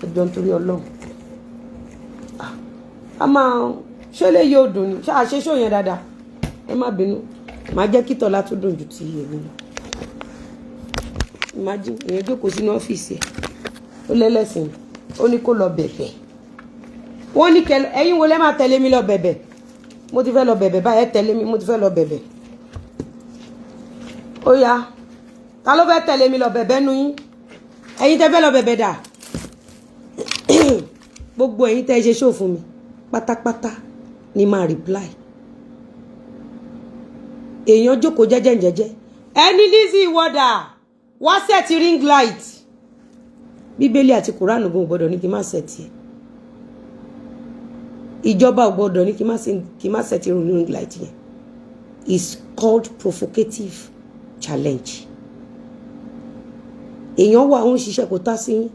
Speaker 1: Ẹjọ́ nítorí Ọlọ́run. A máa ṣé lè yóò dùn ni. Ṣáà ṣe show yẹn dáadáa. Ẹ má bínú. Màá jẹ́ kí Tọ́lá tó dùn jù ti èmi lọ. Imagine èèyàn jókòó sínú ọ́fíìsì ẹ̀. Ó lẹ́lẹ́sìn. ó ní kó lọ bẹ̀bẹ̀ wọ́n ní kẹ ẹ̀yin wo lẹ máa tẹ̀lé mi lọ bẹ̀bẹ̀ mo ti fẹ́ lọ bẹ̀bẹ̀ báyìí tẹ̀lé mi mo ti fẹ́ lọ bẹ̀bẹ̀ ó yá ta ló fẹ́ tẹ̀lé mi lọ bẹ̀bẹ̀ nu yín ẹ̀yin tẹ́ fẹ́ lọ bẹ̀bẹ̀ dà gbogbo ẹ̀yin tẹ́ ṣe ṣó fún mi pátápátá ni máa reply èèyàn jókòó jẹ́jẹ́ ẹni Lizzy ìwọ́dà wá set ring light bíbélì àti kùránù gan gbọ́dọ̀ ní kí má set ẹ̀ ìjọba gbọ́dọ̀ ní kí má set ring light yẹn is called provocative challenge èèyàn wà ó ń ṣiṣẹ́ kò tá sí yín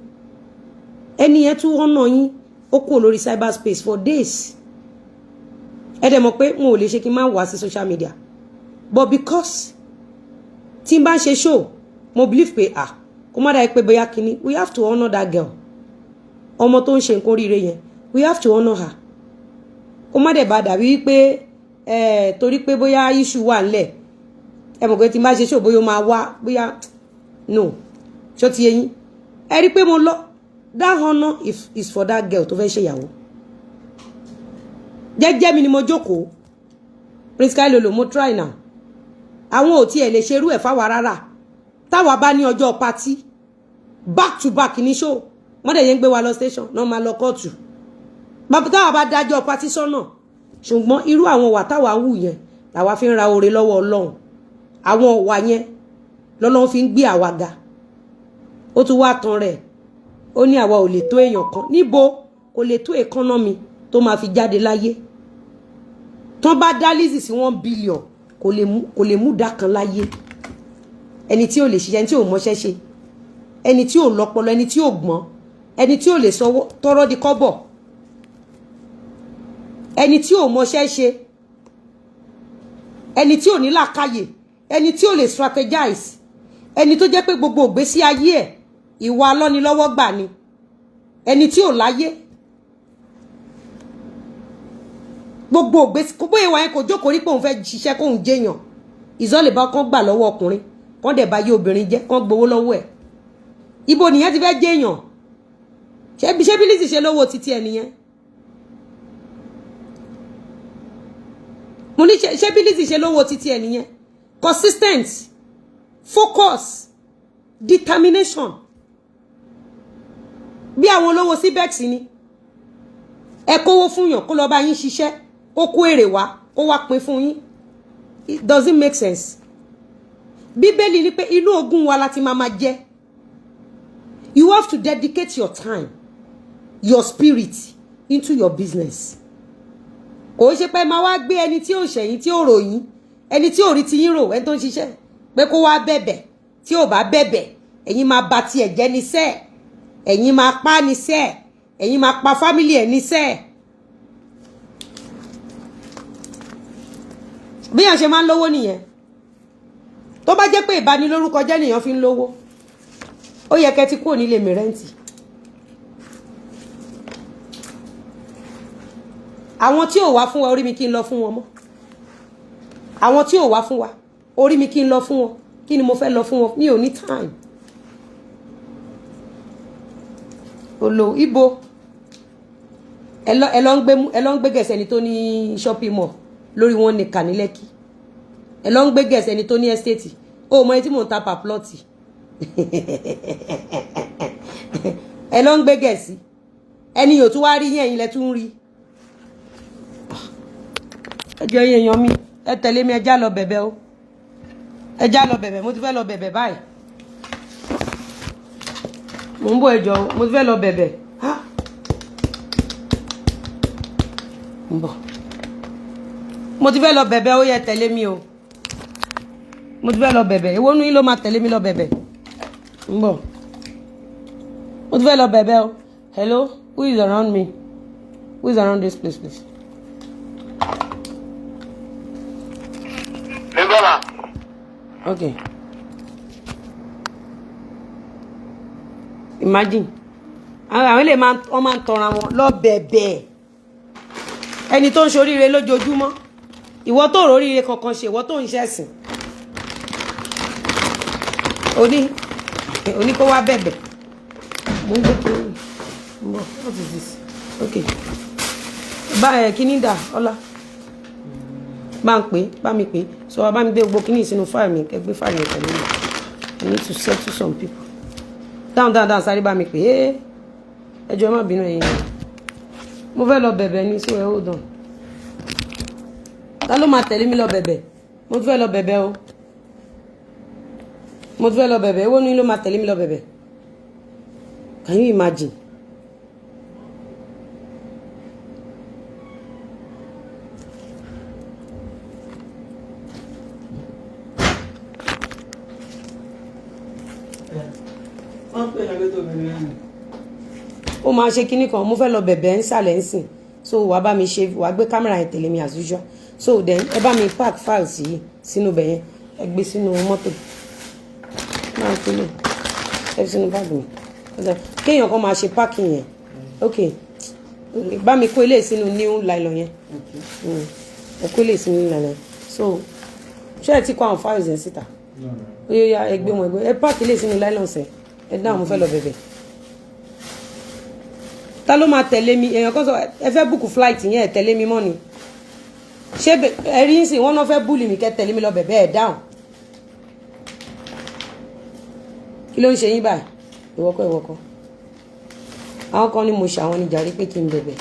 Speaker 1: ẹni yẹn tún ọ̀nà yín ó kúrò lórí cyberspace for days ẹ dẹ̀ mọ̀ pé mo ò lè ṣe kí n má wá sí social media but because tí n bá ṣe show mo believe pé kó má dà pé bóyá kíní we have to honour that girl ọmọ tó ń ṣe nǹkan oríire yẹn we have to honour her kó má dẹ̀ bá dàbí wípé torí pé bóyá issue wà ńlẹ̀ ẹ mọ̀ pé tí n bá ṣe show bóyá ó máa wá bóyá no ṣó ti yé yín ẹ rí pé mo lọ that honour is for that girl tó fẹ́ ṣe ìyàwó jẹ́jẹ́ mi ni mo jókòó Prince Kailolo mo try now àwọn ò tiẹ̀ lè ṣerú ẹ̀ fáwa rárá táwa bá ní ọjọ́ party back to back ní show wọ́n dẹ̀ yẹn ń gbé wa lọ station náà máa lọ kóòtù táwa bá dájọ́ party sọ́nà ṣùgbọ́n irú àwọn wà táwa wù yẹn làwa fi ń ra oore lọ́wọ́ Ọlọ́run àwọn wà yẹn lọ́lọ́run fi ń gbé àwa ga ó tún wá tán rẹ̀ ó ní àwa ò lè tó èèyàn kan níbo kò lè tó economy tó máa fi jáde láyé tán bá dá Lizzy sí 1 billion kò lè mú dá kan láyé ẹni tí ò lè ṣiṣẹ́ ẹni tí ò mọṣẹ́ ṣe ẹni tí ò lọ́pọlọ ẹni tí ò gbọ́n ẹni tí ò lè sọwọ́ tọrọ di kọ́bọ̀ ẹni tí ò mọṣẹ́ ṣe ẹni tí ò ní làákàyè ẹni tí ò lè strategize ẹni tó jẹ́ pé gbogbo ìgbésí ayé ẹ̀ ìwà alọ́nilọ́wọ́ gbà ni ẹni tí ò láyé gbogbo ògbésí kó bóyá ìwà yẹn kò jókòó rí pé òun fẹ́ ṣiṣẹ́ kóun jẹ́yàn ìzọ́lẹ̀bá kan gbà lọ́wọ́ ọkùnrin kan dẹ̀ bá yé obìnrin jẹ́ kan gbowó lọ́wọ́ ẹ̀ ibo nìyẹn ti fẹ́ jẹ́yàn ṣé bí Lizzy ṣe lówó títí ẹ nìyẹn mo ní ṣé bí Lizzy ṣe lówó títí ẹ nìyẹn consistent focus determination bí àwọn olówó CBEX ni ẹ kówó fún yàn kó lọ bá yín ṣiṣẹ́ kó kó èrè wá kó wá pín fún yín it doesn't make sense bíbélì ní pé inú ogún wa láti máa jẹ you have to dedicate your time your spirit into your business kò ṣe pé máa wá gbé ẹni tí ò ṣẹ̀yìn tí ò ròyìn ẹni tí ò rí ti yín rò ẹni tó ń ṣiṣẹ́ pé kó wá bẹ̀bẹ̀ tí ò bá bẹ̀bẹ̀ ẹ̀yin máa bà tiẹ̀ jẹ́ ní sẹ́ẹ̀ ẹ̀yin máa pa ní sẹ́ẹ̀ ẹ̀yin máa pa family ẹ̀ ní sẹ́ẹ̀ bí yàn ṣe máa ń lówó nìyẹn tó bá jẹ́ pé ìbanilórúkọ jẹ́ nìyàn fi ń lówó ó yẹ kẹ́ ti kúrò nílé mi rẹ́ǹtì àwọn tí ò wá fún wa orí mi kí n lọ fún wọn mọ́ àwọn tí ò wá fún wa orí mi kí n lọ fún wọn kí ni mo fẹ́ lọ fún wọn mi ò ní time olo ibo ẹ lọ ń gbé gẹ̀ẹ́sì ẹni tó ní shopping mall lórí wọn nìkan ní Lẹ́kì ẹ lọ ń gbé gẹ̀ẹ́sì ẹni tó ní estate ó mọ ẹni tí mò ń ta pa plọ́ọ̀tì ẹ lọ ń gbé gẹ̀ẹ́sì ẹni yóò tún wá rí yẹn ilẹ̀ tún rí ẹjọ́ èèyàn mi ẹ tẹ̀lé mi ẹjá lọ bẹ̀bẹ̀ o ẹjá lọ bẹ̀bẹ̀ mo ti fẹ́ lọ bẹ̀bẹ̀ báyìí mo ń bọ̀ ẹjọ́ mo ti fẹ́ lọ bẹ̀bẹ̀ ń bọ̀ mo ti fẹ́ lọ bẹ̀bẹ̀ ó yẹ tẹ̀lé mi o mo ti fẹ́ lọ bẹ̀bẹ̀ èwo nu yín ló máa tẹ̀lé mi lọ bẹ̀bẹ̀ ń bọ̀ mo ti fẹ́ lọ bẹ̀bẹ̀ o hello who is around me who is around this place please.
Speaker 5: Nicola.
Speaker 1: Okay. Imagine àwọn ilé máa ń tọra wọn lọ bẹ̀bẹ̀ ẹni tó ń ṣoríire lójoojúmọ́ ìwọ tó róríire kankan ṣe ìwọ tó ń ṣẹ̀sìn oní kó wá bẹ̀bẹ̀ mo ń gbé kiri What is this? Okay. Kíní dà ọlá. Bá mi pè. So bá mi gbé gbogbo kíní sínú file mi, kẹ́ gbé file mi pẹ̀lú mi. I need to settle some people. Down, sáré bá mi pè. Ẹjọ́ má bínú ẹ̀yin. Mo fẹ́ lọ bẹ̀bẹ̀ ní so hold on. Ta ló máa tẹ̀lé mi lọ bẹ̀bẹ̀? Mo fẹ́ lọ bẹ̀bẹ̀ o. Èwo ni ló máa tẹ̀lé mi lọ bẹ̀bẹ̀? Can you imagine? Ó máa ṣe kíní kan, mo fẹ́ lọ bẹ̀bẹ̀ ń sàlẹ̀ ń sìn. So wàá bá mi ṣe, wàá gbé kámẹ́rà yẹn tẹ̀lé mi as usual. So then ẹ bá mi pack files yìí sínú bẹ̀ yẹn. Ẹ gbé sínú mọ́tò. Máa fi lè. Ẹ fi sínú báàgì mi. Kéèyàn kan máa ṣe packing yẹn. Okay. Bá mi kó ilé sínú new nylon yẹn. Ẹ kó ilé sínú new nylon. So ṣé ẹ ti kó àwọn files yẹn síta? Oya ẹ gbé wọn ẹ pack ilé sínú nylon sẹ. Ẹ dáhùn mo fẹ́ lọ bẹ̀bẹ̀. Ta ló máa tẹ̀lé mi? Èèyàn kan sọ ẹ fẹ́ book flight yẹn ẹ tẹ̀lé mi mọ́ ni. Ṣé ẹ rí nsìn wọ́n náà fẹ́ búlì mi kẹ́ tẹ̀lé mi lọ bẹ̀bẹ̀ ẹ̀ dáhùn. Kí ló ń ṣe yín báyìí? Ìwọ́kọ́. Àwọn kan ní mo ṣàwọn ní jàre pé kí n bẹ̀bẹ̀.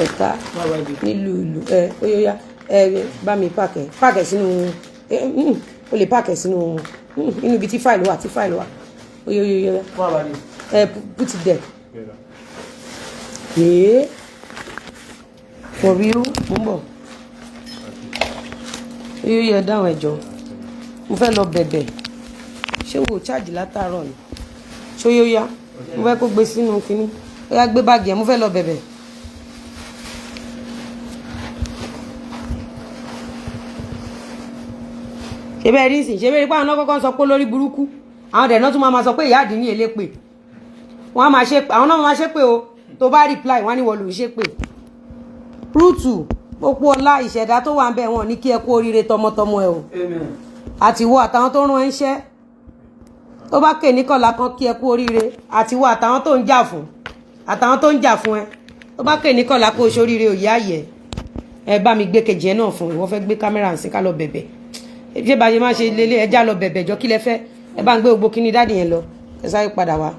Speaker 1: Ẹ̀ka nílùú ìlú oyoya bá mi pàkẹ́ sínú o lè pàkẹ́ sínú inú ibi tí fáìlì wà oyoyoya put it there. For real mo ń bọ̀ oyoya dáhùn ẹ̀jọ̀ mo fẹ́ lọ bẹ̀bẹ̀ ṣé wo charge látàárọ̀ ni ṣóyóyá mo fẹ́ kó gbé sínú kinní ó yá gbé báàgì ẹ̀ mo fẹ́ lọ bẹ̀bẹ̀. ṣe bẹ́ẹ̀ rí sìn ṣe bẹ́ẹ̀ rí pé àwọn náà kọ́kọ́ sọ pé lórí burúkú àwọn dẹ̀ náà tún máa sọ pé ìyá àdín ní elépè wọ́n á máa ṣe pé àwọn náà máa ṣe pé o tó bá reply wọ́n á ní wọ́n lù ú ṣe pé rúùtù pópó ọlá ìṣẹ̀dá tó wà ń bẹ̀ wọ́n ní kí ẹ kú oríire tọmọtọmọ ẹ o àtiwọ́ àtàwọn tó rán ẹ ń ṣẹ́ tó bá kè ní kọ̀ọ̀la kan kí ẹ kú oríire àtiwọ́ àtàwọn tó ń jà fún ẹ tó bá kè ní kọ̀ọ̀la kó o ṣoríire òye àyẹ̀ ẹ bá mi gbé kejì ẹ náà fún ìwọ fẹ́ gbé kámẹ́rà ń sí ká lọ bẹ̀bẹ̀ ṣé bá ṣe máa ṣe lélẹ̀ ẹjá lọ bẹ̀bẹ̀ jọ kí lẹ fẹ́ ẹ bá ń gbé gbogbo kíní dáàdì yẹn lọ ẹ sáré padà wá.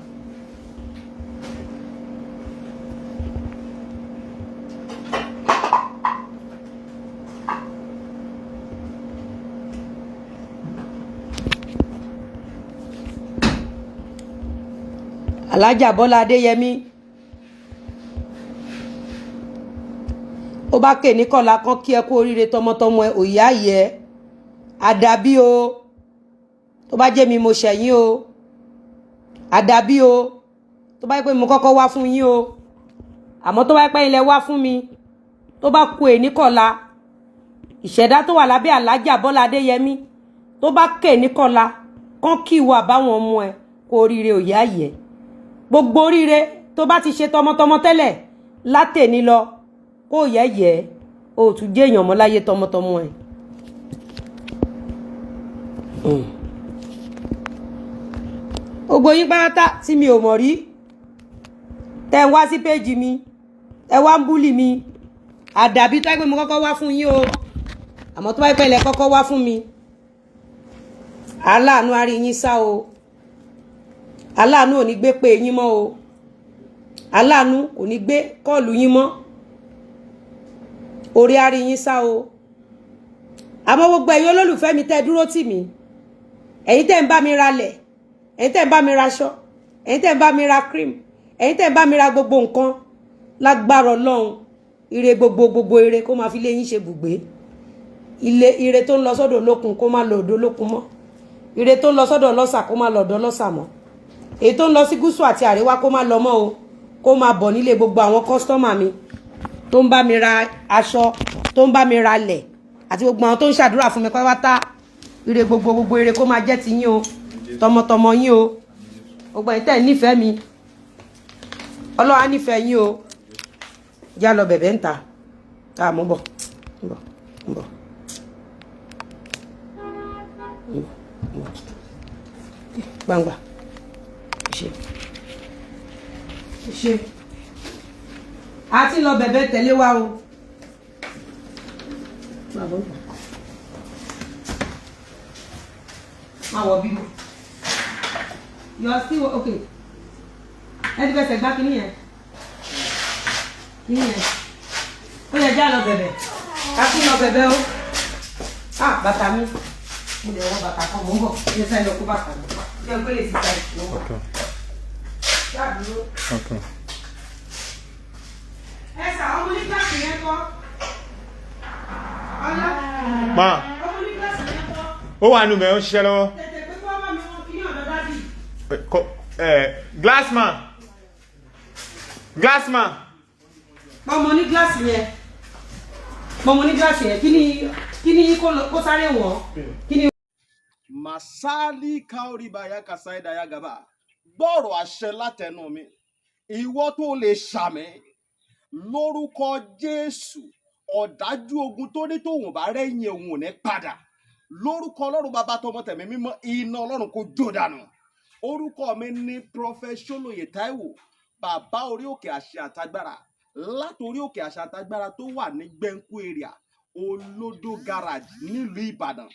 Speaker 1: Alájà Bọ́lá Adéyẹmí ó bá kè ní kọ̀ọ̀la kan kí ẹ kú oríire tọmọtọmọ ẹ òye àyẹ̀ àdàbí o tó bá jẹ́ mi mo ṣẹ̀yìn o àdàbí o tó bá jẹ́ pé mo kọ́kọ́ wá fún yín o àmọ́ tó bá jẹ́ pé ilẹ̀ wá fún mi tó bá kú èní kọ̀ọ̀la ìṣẹ̀dá tó wà lábẹ́ Alájà Bọ́lá Adéyẹmí tó bá kè ní kọ̀ọ̀la kán kí ìwọ àbáwọn ọmọ ẹ kú oríire òye àyẹ̀ gbogbo oríire tó bá ti ṣe tọmọtọmọ tẹ́lẹ̀ látẹ̀ní lọ kó yẹ̀yẹ́ o tún jẹ́ èèyàn mọ́ láyé tọmọtọmọ ẹ̀. Gbogbo yín pátá tí mi ò mọ̀ rí tẹ́ ń wá sí péjì mi ẹ wá ń búlì mi àdàbí tó ẹgbẹ́ mo kọ́kọ́ wá fún yín o àmọ́ tó bá pẹ́ lẹ kọ́kọ́ wá fún mi aláàánú á rí yín sá o aláàánú ò ní gbé pé yín mọ́ o aláàánú kò ní gbé kọ́ọ̀lù yín mọ́ orí á rí yín sá o àmọ́ gbogbo ẹ̀yin olólùfẹ́ mi tẹ́ dúró tì mí ẹ̀yin tẹ́ ń bá mi ralẹ̀ ẹ̀yin tẹ́ ń bá mi raṣọ ẹ̀yin tẹ́ ń bá mi ra cream ẹ̀yin tẹ́ ń bá mi ra gbogbo nǹkan lágbára Ọlọ́run ire gbogbo ire kó máa fi lé yín ṣe bùgbé ire tó ń lọ sọ́dọ̀ olókun kó má lọ ọ̀dọ̀ olókun mọ́ ire tó ń lọ sọ́dọ̀ ọlọ́ṣà kó má lọ ọ̀dọ̀ ọlọ́ṣà mọ́ èyí tó ń lọ sí gúúsù àti àríwá kó má lọ mọ́ o kó má bọ̀ nílé gbogbo àwọn kọ́sítọ́mà mi tó ń bá mi ra aṣọ tó ń bá mi ra lẹ̀ àti gbogbo àwọn tó ń ṣàdúrà fún mi pátá ire gbogbo ire kó máa jẹ́ ti yín o tọmọtọmọ yín o gbogbo ẹ̀yin tẹ́ nífẹ̀ẹ́ mi Ọlọ́run á nífẹ̀ẹ́ yín o já lọ bẹ̀bẹ̀ ń ta mo bọ̀ gbangba ṣe a ti lọ bẹ̀bẹ̀ tẹ̀lé wa o. má wọ bímọ yọ sí ok ẹ ti fẹsẹ̀ gbá kínní yẹn ó yẹ já lọ bẹ̀bẹ̀ a ti lọ bẹ̀bẹ̀ o. Bàtà mi mo lè wọ bàtà kan mò ń bọ̀ ní sáyé lọ kó bàtà mi ní ọgbẹ́ lè ti ta ìṣòro. Ẹ sà ọmọ ní kíláàsì yẹn kọ́. Ọlá.
Speaker 5: Ma.
Speaker 1: Ọmọ ní kíláàsì yẹn kọ́.
Speaker 5: Ó wà nù mẹ́ ó ń ṣiṣẹ́ lọ́wọ́.
Speaker 1: Tètè pé kó bá mi wọn kí ní ọ̀dọ̀ dádì.
Speaker 5: Glassman. Glassman.
Speaker 1: Ọmọ ní kíláàsì yẹn. Ọmọ ní kíláàsì yẹn kí ni kó sáré wọ̀n kí ni.
Speaker 4: Masali kaoribaya kasaidaya gaba. Gbọ́rọ̀ àṣẹ látẹnu mi. Ìwọ tó lè ṣàmì lórúkọ Jésù. Ọ̀dájú ogun tó ní tòun bá rẹ́yìn òun ò ní padà. Lórúkọ Ọlọ́run bàbá tọmọ tẹ̀mí mímọ́ iná Ọlọ́run kó jó dànù. Orúkọ mi ní Prophet Ṣólóyè Táíwò, bàbá orí òkè àṣẹ àtagbára. Látorí òkè àṣẹ àtagbára tó wà ní Gbẹ́ńkú area, Olódó garage nílùú Ìbàdàn.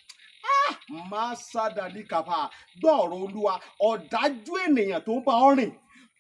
Speaker 4: Máa sádàlí kàfà gbọ́ọ̀rọ̀ Olúwa. Ọ̀dájú ènìyàn tó ń bá ọ rìn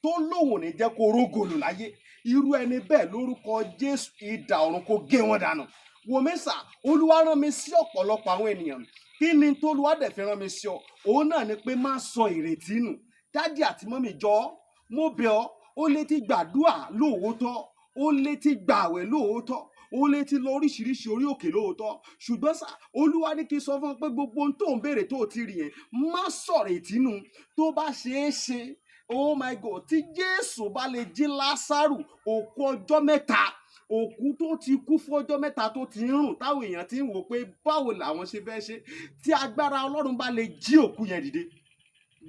Speaker 4: tó lóun ò ní jẹ́ kó rógòlò láyé. Irú ẹni bẹ́ẹ̀ lórúkọ Jésù idà ọ̀run kó gé wọn dànù. Wòmísà, Olúwa rán mi sí ọ̀pọ̀lọpọ̀ àwọn ènìyàn. Kí ni t'Olúwa dẹ̀ fi rán mi sí ọ? Òun náà ni pé má sọ ìrètí nù. Dádì àti mọ́mì jọ̀ọ́, mo bẹ̀ ọ́, ó lè ti gbàdúrà lóòótọ́, ó lè ti gbààwẹ̀ lóòótọ́, ó lè ti lọ oríṣiríṣi orí òkè lóòótọ́. Ṣùgbọ́n sà, Olúwa ní kí n sọ fún ọ pé gbogbo ohun tó ń béèrè tó ti rí yẹn, má sọ ìrètí nù. Tó bá ṣeé ṣe, oh my God, tí Jésù bá lè jí Lásárù òkú ọjọ́ mẹ́ta, òkú tó ti kú fún ọjọ́ mẹ́ta tó ti ń rùn táwọn èèyàn ti ń wò pé báwo làwọn ṣe fẹ́ ṣe, tí agbára Ọlọ́run bá lè jí òkú yẹn dìde,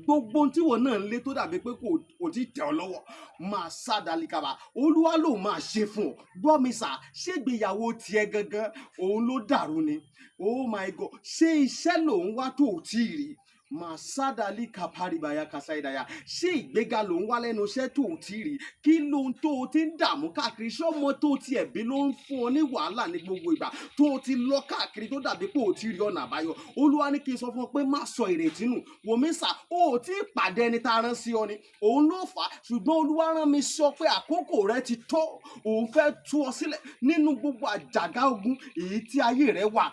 Speaker 4: gbogbo ohun tí wọn náà ń lé tó dàbí pé kò tí tẹ̀ ọ́ lọ́wọ́ máa sádàlí kaba. Olúwa ló máa ṣe fún ọ. Gbọ́ mi sà, ṣégbéyàwó tiẹ̀ gangan òun ló dàrú ni. Oh my God, ṣé iṣẹ́ lòun wá tó ò tí ì rí? Màsádàlí kàpárìbàyà kàsáìdàyà. Ṣé ìgbéga ló ń wá lẹ́nu iṣẹ́ tó ò tí rí? Kí ló ń tó o ti ń dààmú káàkiri? Ṣé ọmọ tó ti ẹ̀bí ló ń fún ọ ní wàhálà ní gbogbo ìgbà tó o ti lọ káàkiri tó dàbí pé o ti rí ọ̀nà àbáyọ? Olúwa ní kí n sọ fún ọ pé má sọ ìrètí nù. Wòmísà, o ò tí ì pàdé ẹni tá a rán sí ọ ni. Òun ló fà á. Ṣùgbọ́n Olúwa rán mi sọ pé àkókò rẹ ti tó. Òun fẹ́ tú ọ sílẹ̀ nínú gbogbo àjàgà ogun èyí tí ayé rẹ wà.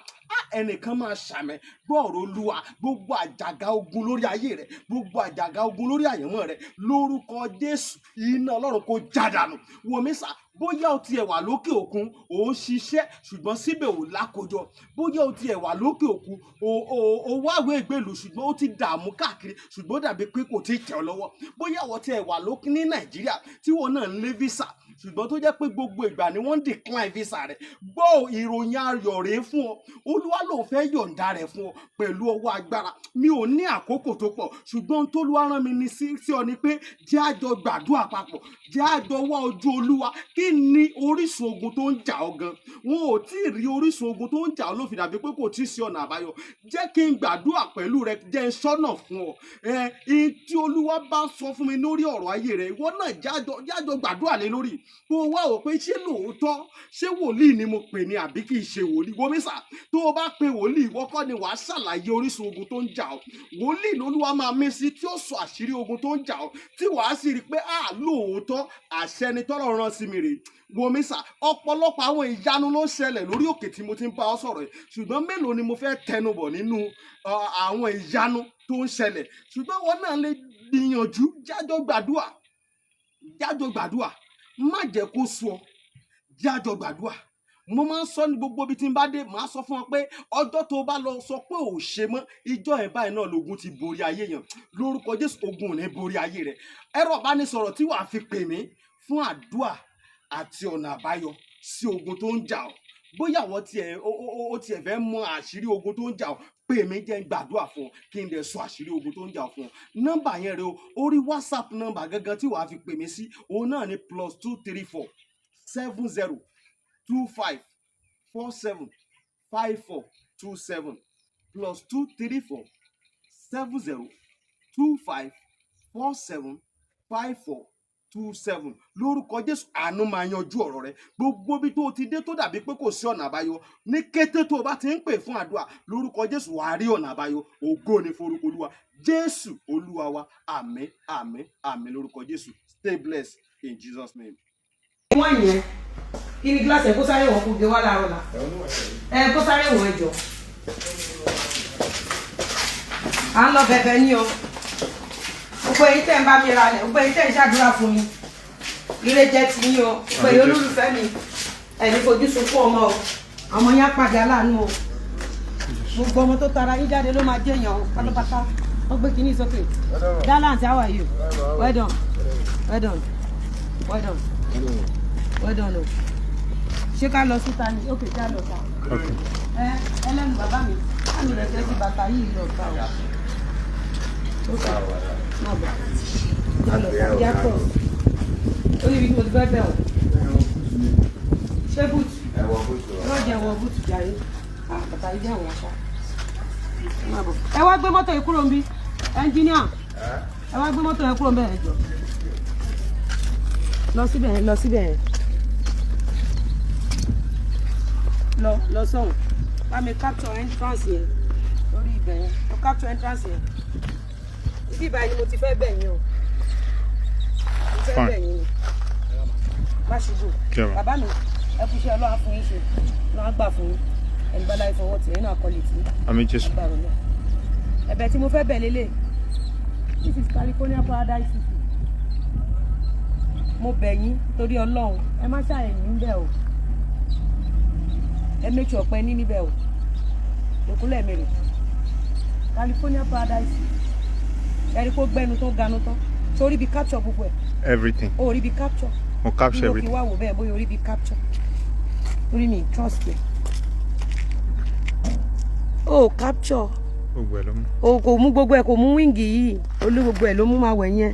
Speaker 4: Ẹnìkan máa ṣàmì gbọ́ọ̀rọ̀ Olúwa. Gbogbo àjàgà ogun lórí ayé rẹ, gbogbo àjàgà ogun lórí àyànmọ́ rẹ, lórúkọ Jésù iná Ọlọ́run kó jádànù. Wòmísà, bóyá o tiẹ̀ wà lókè òkun ò ń ṣiṣẹ́ ṣùgbọ́n síbẹ̀ ò lákojọ. Bóyá o tiẹ̀ wà lókè òkun ò wáwé ìgbèlú ṣùgbọ́n ó ti dààmú káàkiri ṣùgbọ́n ó dàbí pé kò tí ì tẹ̀ ọ́ lọ́wọ́. Bóyá o tiẹ̀ wà lókè ní Nàìjíríà tí wọn náà ń lé visa ṣùgbọ́n tó jẹ́ pé gbogbo ìgbà ni wọ́n ń decline visa rẹ̀. Gbọ́ ìròyìn ayọ̀ rèé fún ọ. Olúwa ló fẹ́ yọ̀ǹda rẹ̀ fún ọ pẹ̀lú ọwọ́ agbára. Mi ò ní àkókò tó pọ̀ ṣùgbọ́n t'Olúwa rán mi ní sí ọ ni pé jẹ́ a jọ gbàdúrà papọ̀, jẹ́ a jọ wá ojú Olúwa. Kí ni orísun ogun tó ń jà ọ́ gan? Wọn ò tí ì rí orísun ogun tó ń jà ọ́ ló fi dàbí pé kò tí ì sí ọ̀nà àbáyọ. Jẹ́ kí n gbàdúrà pẹ̀lú rẹ, jẹ́ n sọ́nà fún ọ. Tí Olúwa bá sọ fún mi lórí ọ̀rọ̀ ayé rẹ, ìwọ náà jájọ gbàdúrà lé lórí. Kó o wá wò pé ṣé lóòótọ́ ṣé wòlíì ni mo pè ní àbí kì í ṣe wòlíì. Wòmísà, tó o bá pe wòlíì, ìwọ kọ́ ni wàá ṣàlàyé orísun ogun tó ń jà ọ́. Wòlíì lolúwa máa mí sí tí ó sọ àṣírí ogun tó ń jà ọ́, tí wàá sì rí i pé lóòótọ́ àṣẹ ni t'Ọlọ́run rán sí mi rè. Wòmísà, ọ̀pọ̀lọpọ̀ àwọn ìyanu ló ń ṣẹlẹ̀ lórí òkè tí mo ti ń bá ọ sọ̀rọ̀ yìí ṣùgbọ́n mélòó ni mo fẹ́ tẹnubọ̀ nínú àwọn ìyanu tó ń ṣẹlẹ̀. Ṣùgbọ́n wọn náà lè gbìyànjú jájọ gbàdúrà má jẹ́ kó sú ọ, jájọ gbàdúrà. Mo máa ń sọ ní gbogbo ibi tí n bá dé, màá sọ fún ọ pé ọjọ́ tó bá lọ sọ pé ò ṣe mọ́, ìjọ ẹ̀ báyìí náà lógun ti borí ayé yẹn. Lórúkọ Jésù ogun ò ní borí ayé rẹ. Ẹ̀rọ ìbánisọ̀rọ̀ tí wàá fi pè mí fún àdúrà àti ọ̀nà àbáyọ sí ogun tó ń jà ọ́. Bóyá àwọn tiẹ̀ fẹ́ mọ àṣírí ogun tó ń jà ọ́, pè mí jẹ́ n gbàdúrà fún ọ kí n dẹ̀ sọ àṣírí ogun tó ń jà ọ́ fún ọ. Nọ́mbà yẹn rẹ o, orí WhatsApp nọ́mbà gangan tí wàá fi pè mí sí, òun náà ni +234 70 25 47 54 27 +234 70 25
Speaker 6: 475427 lórúkọ Jésù. Àánú máa yanjú ọ̀rọ̀ rẹ. Gbogbo bí tó ti dé tó dàbí pé kò sí ọ̀nà àbáyọ, ní kété tó o bá ti ń pè fún àdúrà lórúkọ Jésù, wàá rí ọ̀nà àbáyọ. Ògo ni forúkọ Olúwa. Jésù Olúwa wa. Àmín, àmín, àmín lórúkọ Jésù. Stay blessed in Jesus' name.
Speaker 1: Wọ́n yẹn kí ni gíláàsì ẹ̀ kó sáré wọ̀ kó gbé wá láàárọ̀ la ẹ̀ kó sáré wọ̀ ẹ̀jọ̀ à ń lọ bẹ̀bẹ̀ ní o gbogbo èyí tẹ̀ ń bá mi ra lẹ̀ gbogbo èyí tẹ̀ ń ṣàdúrà fún mi ire jẹ́ ti yín o gbogbo èyí olólùfẹ́ mi ẹ̀ní fojú sunkún ọmọ o ọmọ yẹn pàdé aláàánú o gbogbo ọmọ tó tara yín jáde ló máa jẹ́yàn o pátápátá wọ́n gbé kinní sókè gallant how are you well done well done well done well done o ṣé ká lọ síta ni ókè ká lọ ta ẹlẹ́nu bàbá mi láàmì rẹ̀ tẹ́ sí bàtà yìí lọ ta o ókè náà bọ̀ ká lọ ta yá pọ̀ ó níbi tí mo ti fẹ́ bẹ̀ ọ́ ṣé bùtù yóò jẹ́ wọ bùtù jàre bàtà yìí jẹ́ àwọn aṣá ẹ wá gbé mọ́tò yìí kúrò ń bí ẹnjíníà ẹ wá gbé mọ́tò yìí kúrò ń bẹ̀ ẹ jọ lọ síbẹ̀ yẹn lọ síbẹ̀ yẹn lọ sọ̀hún bá mi capture entrance yẹn lórí ibẹ̀ yẹn lọ capture entrance yẹn ibi ìbáyìí ni mo ti fẹ́ bẹ̀ yín o mo fẹ́ bẹ̀ yín ni má ṣubú bàbá mi ẹ fi iṣẹ́ ọlọ́wà fún yín ṣe lọ́wọ́ gbà fún yín ẹni bá láì fọwọ́ tì nínú àkọlé tí
Speaker 5: àmín Jésù
Speaker 1: ẹ̀bẹ̀ tí mo fẹ́ bẹ̀ lélẹ̀ this is California Paradise City mo bẹ̀ yín torí Ọlọ́run ẹ má ṣàyẹ̀yìn níbẹ̀ o ẹ méjì ọ̀pẹ ní níbẹ̀ o ìkúnlẹ̀ mèrè California Paradise ẹ̀rí kó gbẹ́nu tó ganu tán torí bí capture gbogbo ẹ̀
Speaker 5: everything
Speaker 1: o rí bí capture
Speaker 5: mo capture everything
Speaker 1: mo kí wá wò bẹ́ẹ̀ bóyá orí bí capture orí mi trust ẹ̀ o capture
Speaker 5: gbogbo ẹ̀ ló mú
Speaker 1: o kò mú gbogbo ẹ̀ kò mú wíǹgì yìí olú gbogbo ẹ̀ ló mú máa wẹ̀ yẹn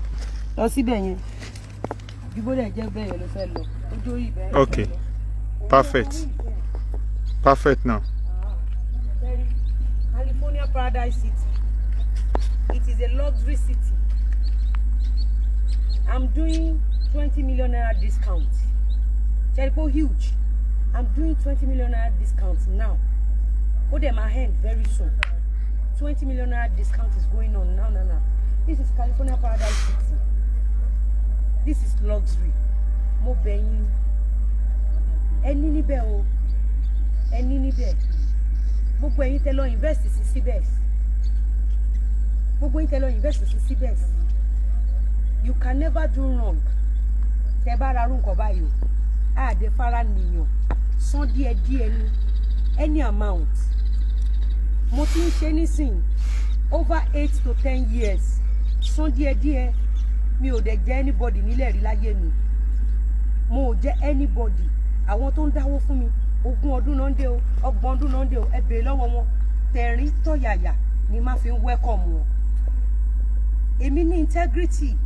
Speaker 1: lọ síbẹ̀ yẹn ìbúdẹ̀ jẹ́ bẹ́ẹ̀ yẹn ló fẹ́ lọ ojú orí ibẹ̀ yẹn
Speaker 5: okay perfect now.
Speaker 1: California Paradise City. It is a luxury city. I'm doing 20 million naira discount. Jericho huge. I'm doing 20 million naira discount now. Hold them my hand very soon. 20 million naira discount is going on now. This is California Paradise City. This is luxury. Mo bẹ̀yìn. Ẹni níbẹ̀ o. Ẹni níbẹ̀. Gbogbo ẹ̀yin tẹ́ lọ invest sí síbẹ̀. Gbogbo ẹ̀yin tẹ́ lọ invest sí síbẹ̀. You can never do wrong. Tẹ́ bá ra rú nǹkan báyìí o. Àdé fara nìyàn. San díẹ̀díẹ̀ ni. Any amount. Mo ti ń ṣe nísìn over 8 to 10 years. San díẹ̀díẹ̀. Mi ò dẹ̀ jẹ́ anybody nílẹ̀ rí láyé mi. Mo ò jẹ́ anybody. Àwọn tó ń dáwó fún mi 20 ọdún náà ń dé o 30 ọdún náà ń dé o ẹ bèrè lọ́wọ́ wọn tẹ̀rín tọ̀yàyà ni má fi ń welcome wọn. Èmi ní integrity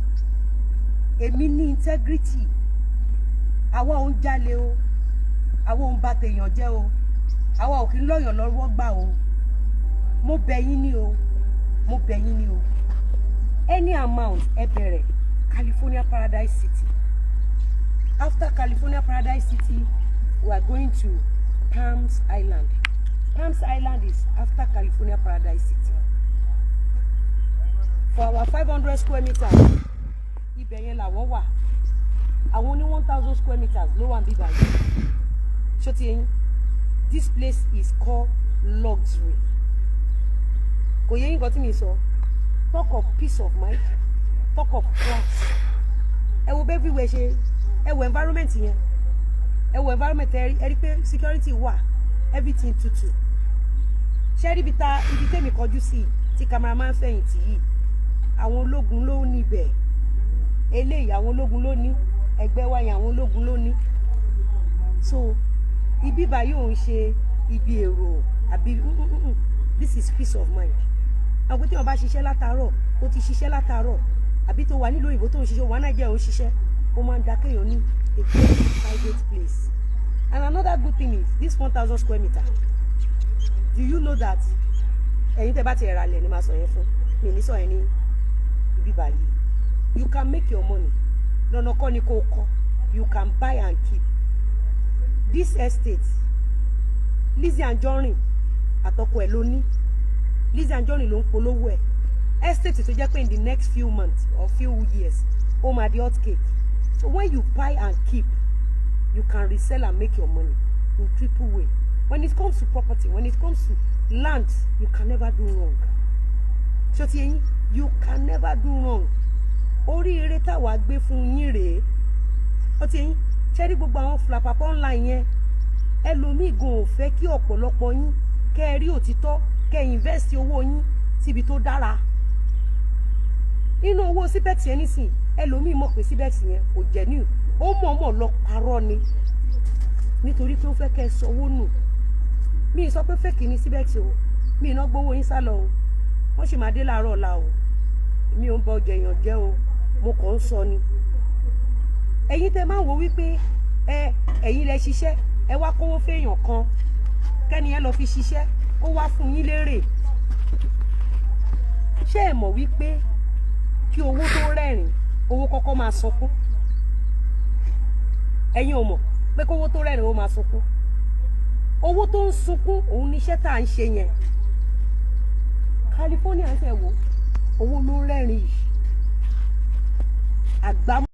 Speaker 1: àwa ò ń jalè o àwa ò ń bà tèèyàn jẹ́ o àwa ò kí ń lọ́yàn lọ́wọ́ gbà o mo bẹ̀ yín ni o any amount ẹ bẹ̀rẹ̀ California Paradise City. After California Paradise City, we are going to Palms Island. Palms Island is after California Paradise City. For our 500 square meters, ibẹ̀ yẹn làwọn wà. Àwọn ní 1,000 square meters ló wà níbí báyìí. Ṣó ti yín? This place is called luxury. Kò yé yín nǹkan tí mi sọ. Talk of peace of mind. Talk of class. Ẹ wo bẹ́ẹ̀ bí wẹ̀ ṣe. Ẹ wo environment yẹn. Ẹ wo environment ẹ rí pé security wà. Everything tutu. Ṣé rí ibi tèmi kọjú sí tí cameraman fẹ̀yìntì yìí. Àwọn ológun ló níbẹ̀. Eléyìí àwọn ológun ló ní. Ẹgbẹ́ wa yẹn àwọn ológun ló ní. So ibi báyìí ò ń ṣe ibi èrò àbí this is peace of mind. Àwọn tí wọ́n bá ṣiṣẹ́ látàárọ̀ ó ti ṣiṣẹ́ látàárọ̀ àbí tó wà nílùú òyìnbó tó ń ṣiṣẹ́ wà Nàìjíríà ò ń ṣiṣẹ́ ó máa ń da kéèyàn ní a very private place. And another good thing is this 1,000 square meter. Do you know that ẹ̀yin tẹ́ bá ti ra lẹ̀ ni máa sọ yẹn fún mi ní sọ yẹn ní ibi báyìí you can make your money. Lọ́nà kọ́ ni kò kọ́, you can buy and keep. This estate, Lizzy Anjorin àtọkọ ẹ̀ ló ní. Lizzy Anjorin ló ń polówó ẹ̀. Estate tó jẹ́ pé in the next few months or few years, ó máa di hot cake. So when you buy and keep, you can resell and make your money in triple way. When it comes to property, when it comes to land, you can never do wrong. So you can never do wrong. Oríire táwa gbé fún yín rèé. Ó ti yín, ṣé rí gbogbo àwọn flapapa online yẹn? Ẹlòmíì gan ò fẹ́ kí ọ̀pọ̀lọpọ̀ yín kẹ́ ẹ rí òtítọ́, kẹ́ ẹ invest owó yín síbi tó dára. Inú owó síbẹ̀tì yẹn nísìn, ẹlòmíì mọ̀ pé síbẹ̀tì yẹn kò genuine. Ó mọ̀ọ́mọ̀ lọ parọ́ ni. Nítorí pé ó fẹ́ kẹ́ ẹ sanwó nù. Mi sọ pé fake ni síbẹ̀tì o. Mi iná gbowó yín sálọ o. Wọ́n sì máa dé láàárọ̀ ọ̀la o. Mi ò ń bọ ọjà èèyàn jẹ́ o. Mo kàn ń sọ ni. Ẹ̀yin tẹ́ máa ń wo wípé ẹ̀yin lẹ ṣiṣẹ́, ẹ wá kówó fẹ́yàn kan. Kẹ́ni ẹ lọ fi ṣiṣẹ́, ó wá fún yín lérè. Ṣé ẹ mọ̀ wípé kí owó tó rẹ́rìn, owó kọ́kọ́ máa sọkún? Ẹ̀yin ò mọ̀ pé kówó tó rẹ́rìn ó máa sọkún. Owó tó ń sunkún òun níṣẹ́ tá à ń ṣe yẹn. California ń tẹ̀ wò, owó ló ń rẹ́rìn yìí. Àgbámọ́